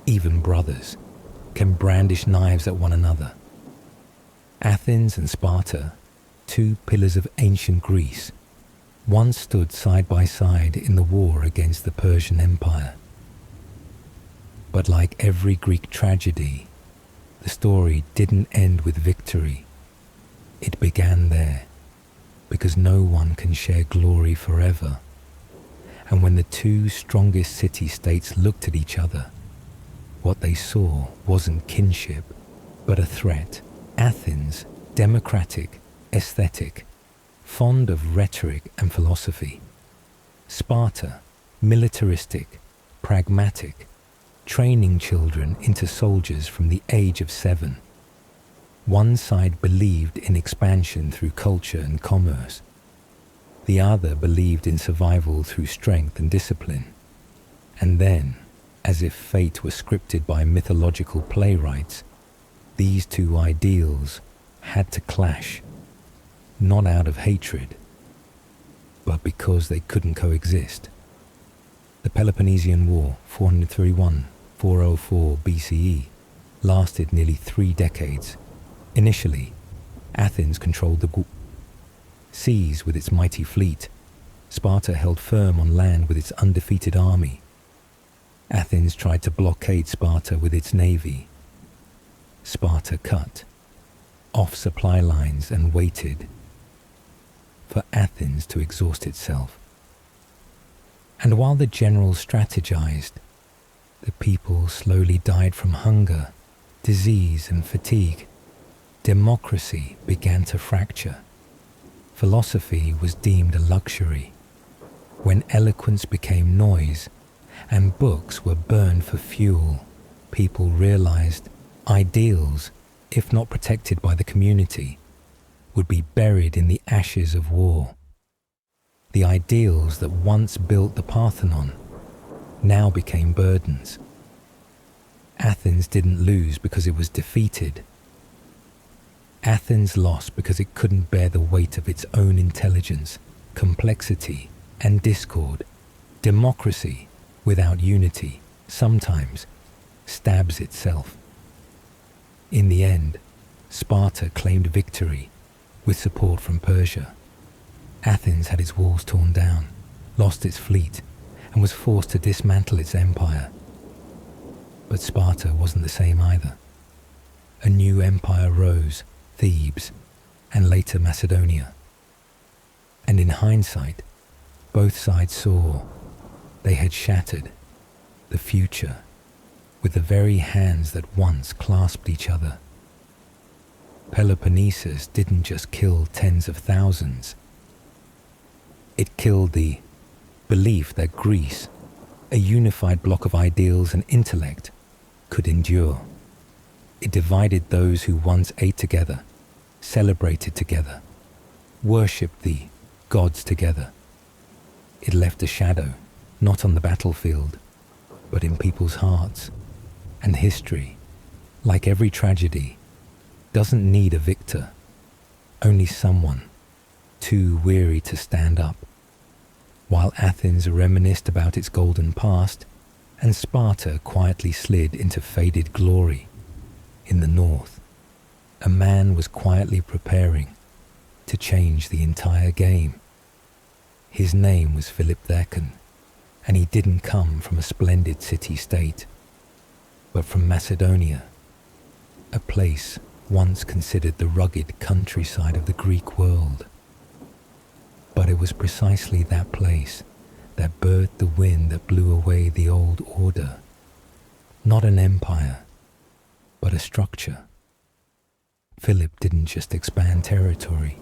even brothers can brandish knives at one another. Athens and Sparta, two pillars of ancient Greece, once stood side by side in the war against the Persian Empire. But like every Greek tragedy, the story didn't end with victory. It began there, because no one can share glory forever. And when the two strongest city-states looked at each other, what they saw wasn't kinship, but a threat. Athens, democratic, aesthetic, fond of rhetoric and philosophy. Sparta, militaristic, pragmatic, training children into soldiers from the age of 7. One side believed in expansion through culture and commerce. The other believed in survival through strength and discipline. And then, as if fate were scripted by mythological playwrights, these two ideals had to clash, not out of hatred, but because they couldn't coexist. The Peloponnesian War, 431-404 BCE, lasted nearly 3 decades. Initially, Athens controlled the seas with its mighty fleet. Sparta held firm on land with its undefeated army. Athens tried to blockade Sparta with its navy. Sparta cut off supply lines and waited for Athens to exhaust itself. And while the generals strategized, the people slowly died from hunger, disease, and fatigue. Democracy began to fracture. Philosophy was deemed a luxury. When eloquence became noise and books were burned for fuel, people realized ideals, if not protected by the community, would be buried in the ashes of war. The ideals that once built the Parthenon now became burdens. Athens didn't lose because it was defeated. Athens lost because it couldn't bear the weight of its own intelligence, complexity, and discord. Democracy, without unity, sometimes stabs itself. In the end, Sparta claimed victory with support from Persia. Athens had its walls torn down, lost its fleet, and was forced to dismantle its empire. But Sparta wasn't the same either. A new empire rose, Thebes, and later Macedonia. And in hindsight, both sides saw they had shattered the future with the very hands that once clasped each other. Peloponnesus didn't just kill tens of thousands. It killed the belief that Greece, a unified block of ideals and intellect, could endure. It divided those who once ate together, celebrated together, worshipped the gods together. It left a shadow, not on the battlefield, but in people's hearts. And history, like every tragedy, doesn't need a victor, only someone too weary to stand up. While Athens reminisced about its golden past, and Sparta quietly slid into faded glory, in the north, a man was quietly preparing to change the entire game. His name was Philip II, and he didn't come from a splendid city-state, but from Macedonia, a place once considered the rugged countryside of the Greek world. But it was precisely that place that birthed the wind that blew away the old order. Not an empire, but a structure. Philip didn't just expand territory.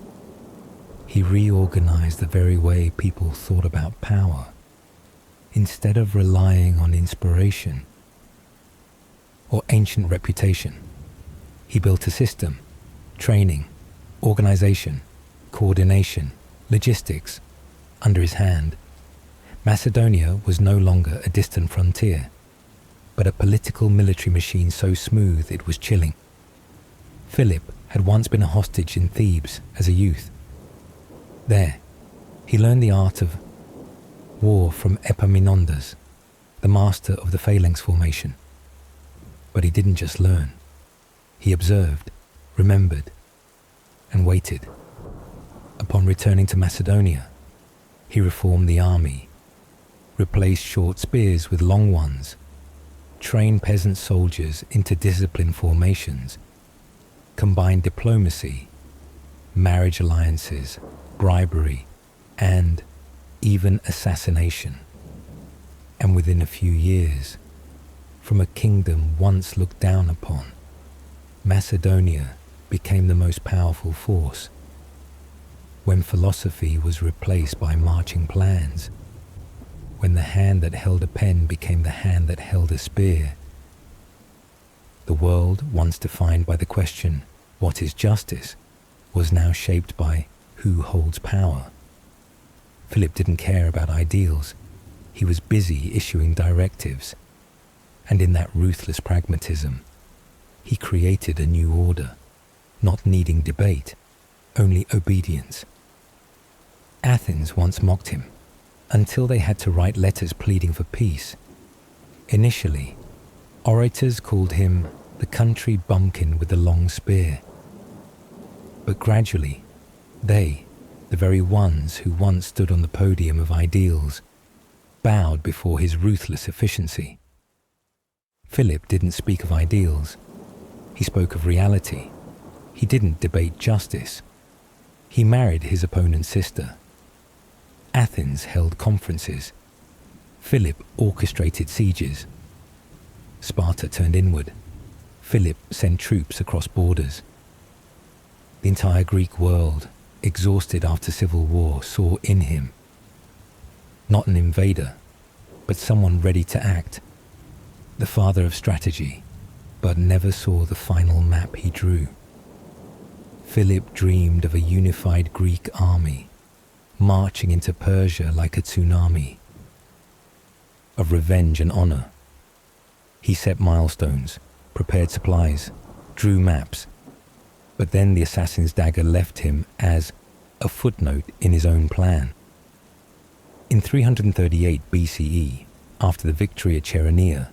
He reorganized the very way people thought about power. Instead of relying on inspiration or ancient reputation, he built a system, training, organization, coordination, logistics under his hand. Macedonia was no longer a distant frontier, but a political military machine so smooth it was chilling. Philip had once been a hostage in Thebes as a youth. There, he learned the art of war from Epaminondas, the master of the phalanx formation. But he didn't just learn. He observed, remembered, and waited. Upon returning to Macedonia, he reformed the army, replaced short spears with long ones, trained peasant soldiers into disciplined formations, combined diplomacy, marriage alliances, bribery, and even assassination. And within a few years, from a kingdom once looked down upon, Macedonia became the most powerful force when philosophy was replaced by marching plans, when the hand that held a pen became the hand that held a spear. The world, once defined by the question, "What is justice?" was now shaped by who holds power. Philip didn't care about ideals. He was busy issuing directives. And in that ruthless pragmatism, he created a new order, not needing debate, only obedience. Athens once mocked him, until they had to write letters pleading for peace. Initially, orators called him the country bumpkin with the long spear. But gradually, they, the very ones who once stood on the podium of ideals, bowed before his ruthless efficiency. Philip didn't speak of ideals. He spoke of reality. He didn't debate justice. He married his opponent's sister. Athens held conferences. Philip orchestrated sieges. Sparta turned inward. Philip sent troops across borders. The entire Greek world, exhausted after civil war, saw in him not an invader, but someone ready to act, the father of strategy, but never saw the final map he drew. Philip dreamed of a unified Greek army, marching into Persia like a tsunami, of revenge and honor. He set milestones, prepared supplies, drew maps, but then the assassin's dagger left him as a footnote in his own plan. In 338 BCE, after the victory at Chaeronea,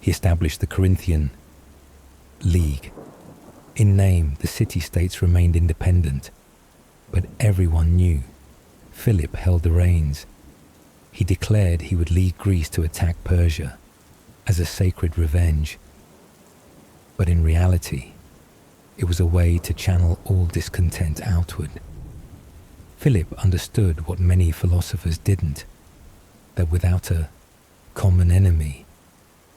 he established the Corinthian League. In name, the city-states remained independent, but everyone knew Philip held the reins. He declared he would lead Greece to attack Persia as a sacred revenge. But in reality, it was a way to channel all discontent outward. Philip understood what many philosophers didn't, that without a common enemy,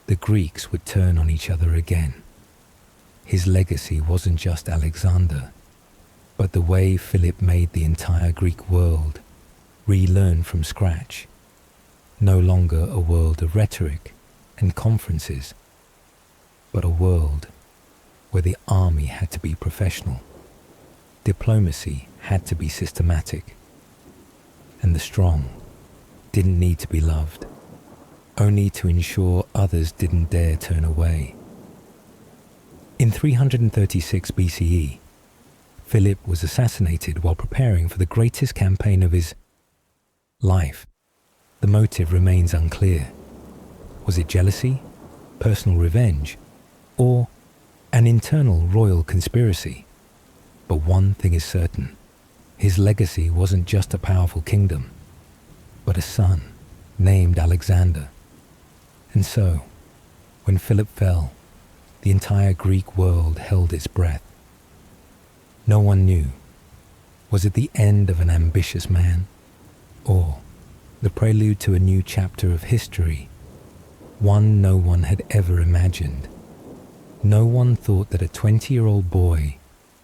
the Greeks would turn on each other again. His legacy wasn't just Alexander, but the way Philip made the entire Greek world relearn from scratch. No longer a world of rhetoric and conferences, but a world where the army had to be professional, diplomacy had to be systematic, and the strong didn't need to be loved, only to ensure others didn't dare turn away. In 336 BCE, Philip was assassinated while preparing for the greatest campaign of his life. The motive remains unclear. Was it jealousy, personal revenge, or an internal royal conspiracy? But one thing is certain. His legacy wasn't just a powerful kingdom, but a son named Alexander. And so, when Philip fell, the entire Greek world held its breath. No one knew. Was it the end of an ambitious man, or the prelude to a new chapter of history, one no one had ever imagined? No one thought that a 20-year-old boy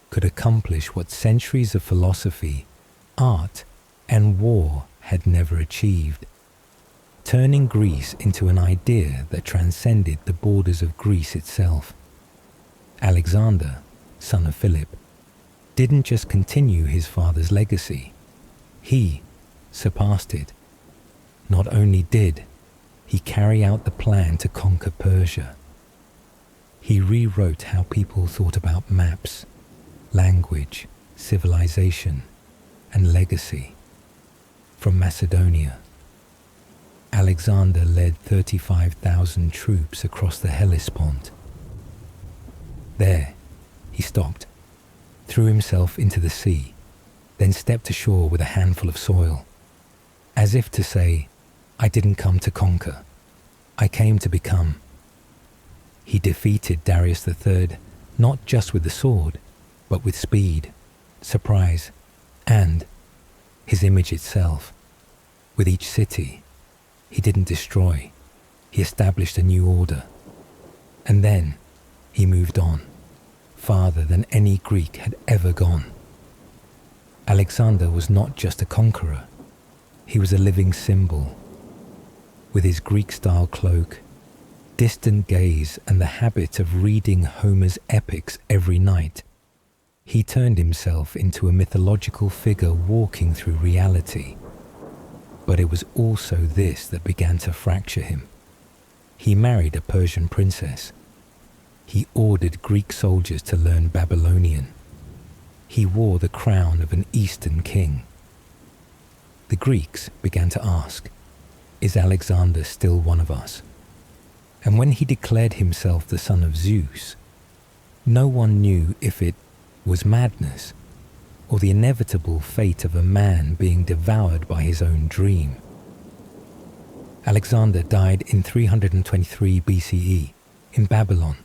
could accomplish what centuries of philosophy, art, and war had never achieved, turning Greece into an idea that transcended the borders of Greece itself. Alexander, son of Philip, didn't just continue his father's legacy, he surpassed it. Not only did he carry out the plan to conquer Persia, he rewrote how people thought about maps, language, civilization, and legacy. From Macedonia, Alexander led 35,000 troops across the Hellespont. There, he stopped, threw himself into the sea, then stepped ashore with a handful of soil, as if to say, "I didn't come to conquer, I came to become." He defeated Darius III not just with the sword, but with speed, surprise, and his image itself. With each city, he didn't destroy, he established a new order. And then he moved on, farther than any Greek had ever gone. Alexander was not just a conqueror, he was a living symbol. With his Greek-style cloak, distant gaze, and the habit of reading Homer's epics every night, he turned himself into a mythological figure walking through reality. But it was also this that began to fracture him. He married a Persian princess. He ordered Greek soldiers to learn Babylonian. He wore the crown of an Eastern king. The Greeks began to ask, is Alexander still one of us? And when he declared himself the son of Zeus, no one knew if it was madness or the inevitable fate of a man being devoured by his own dream. Alexander died in 323 BCE in Babylon.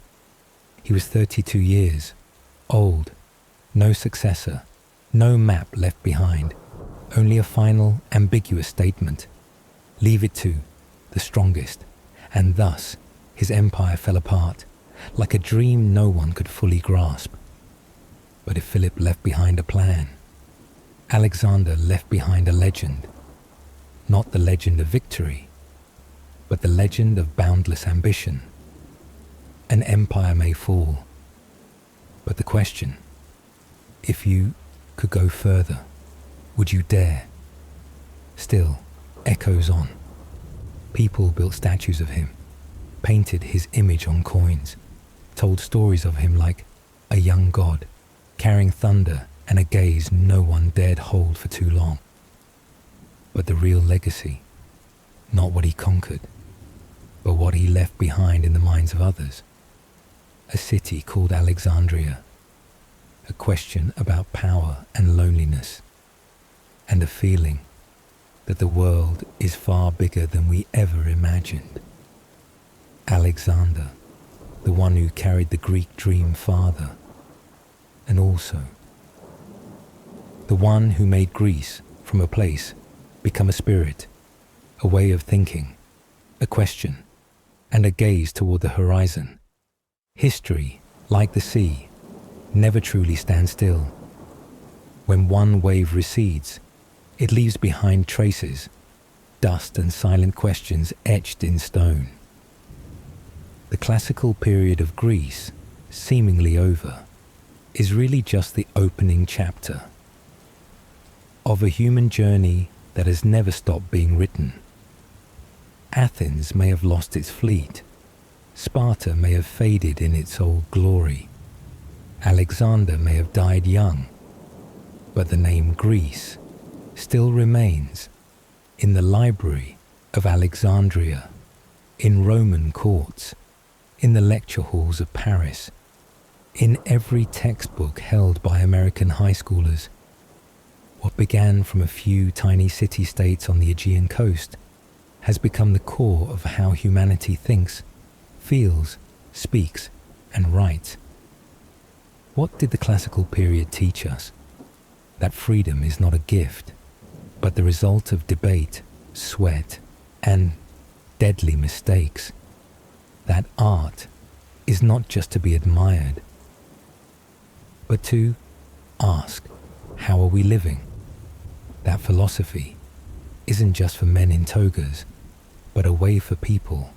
He was 32 years old, no successor, no map left behind, only a final, ambiguous statement. Leave it to the strongest, and thus his empire fell apart, like a dream no one could fully grasp. But if Philip left behind a plan, Alexander left behind a legend, not the legend of victory, but the legend of boundless ambition. An empire may fall, but the question, if you could go further, would you dare? Still echoes on. People built statues of him, painted his image on coins, told stories of him like a young god, carrying thunder and a gaze no one dared hold for too long. But the real legacy, not what he conquered, but what he left behind in the minds of others. A city called Alexandria, a question about power and loneliness, and a feeling that the world is far bigger than we ever imagined. Alexander, the one who carried the Greek dream farther, and also the one who made Greece from a place become a spirit, a way of thinking, a question, and a gaze toward the horizon. History, like the sea, never truly stands still. When one wave recedes, it leaves behind traces, dust and silent questions etched in stone. The classical period of Greece, seemingly over, is really just the opening chapter of a human journey that has never stopped being written. Athens may have lost its fleet, Sparta may have faded in its old glory, Alexander may have died young, but the name Greece still remains in the library of Alexandria, in Roman courts, in the lecture halls of Paris, in every textbook held by American high schoolers. What began from a few tiny city-states on the Aegean coast has become the core of how humanity thinks, feels, speaks, and writes. What did the classical period teach us? That freedom is not a gift, but the result of debate, sweat, and deadly mistakes. That art is not just to be admired, but to ask, how are we living? That philosophy isn't just for men in togas, but a way for people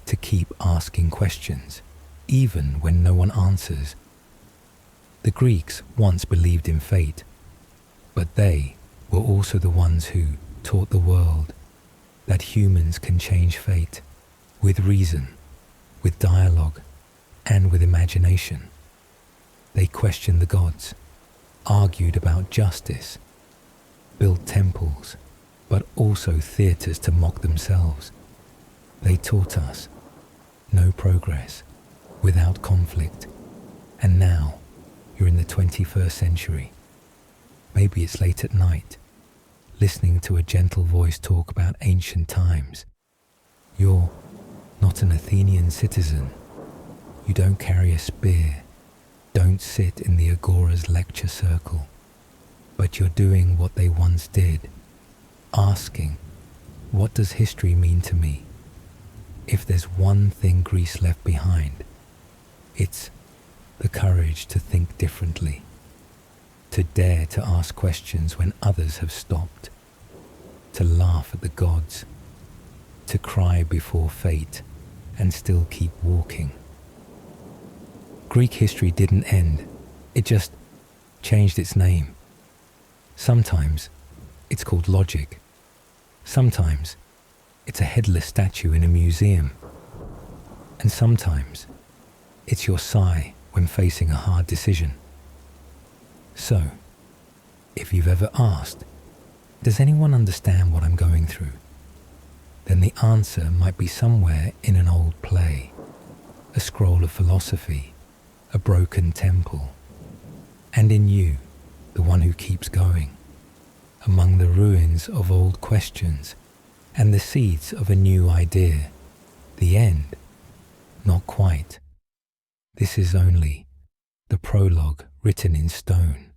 to keep asking questions, even when no one answers. The Greeks once believed in fate, but they were also the ones who taught the world that humans can change fate with reason, with dialogue, and with imagination. They questioned the gods, argued about justice, built temples, but also theatres to mock themselves. They taught us no progress without conflict. And now you're in the 21st century. Maybe it's late at night, listening to a gentle voice talk about ancient times. You're not an Athenian citizen. You don't carry a spear, don't sit in the agora's lecture circle, but you're doing what they once did, asking, what does history mean to me? If there's one thing Greece left behind, it's the courage to think differently. to dare to ask questions when others have stopped, to laugh at the gods, to cry before fate and still keep walking. Greek history didn't end, it just changed its name. Sometimes it's called logic. Sometimes it's a headless statue in a museum. And sometimes it's your sigh when facing a hard decision. So, if you've ever asked, does anyone understand what I'm going through? Then the answer might be somewhere in an old play, a scroll of philosophy, a broken temple, and in you, the one who keeps going, among the ruins of old questions and the seeds of a new idea. The end? Not quite. This is only the prologue written in stone.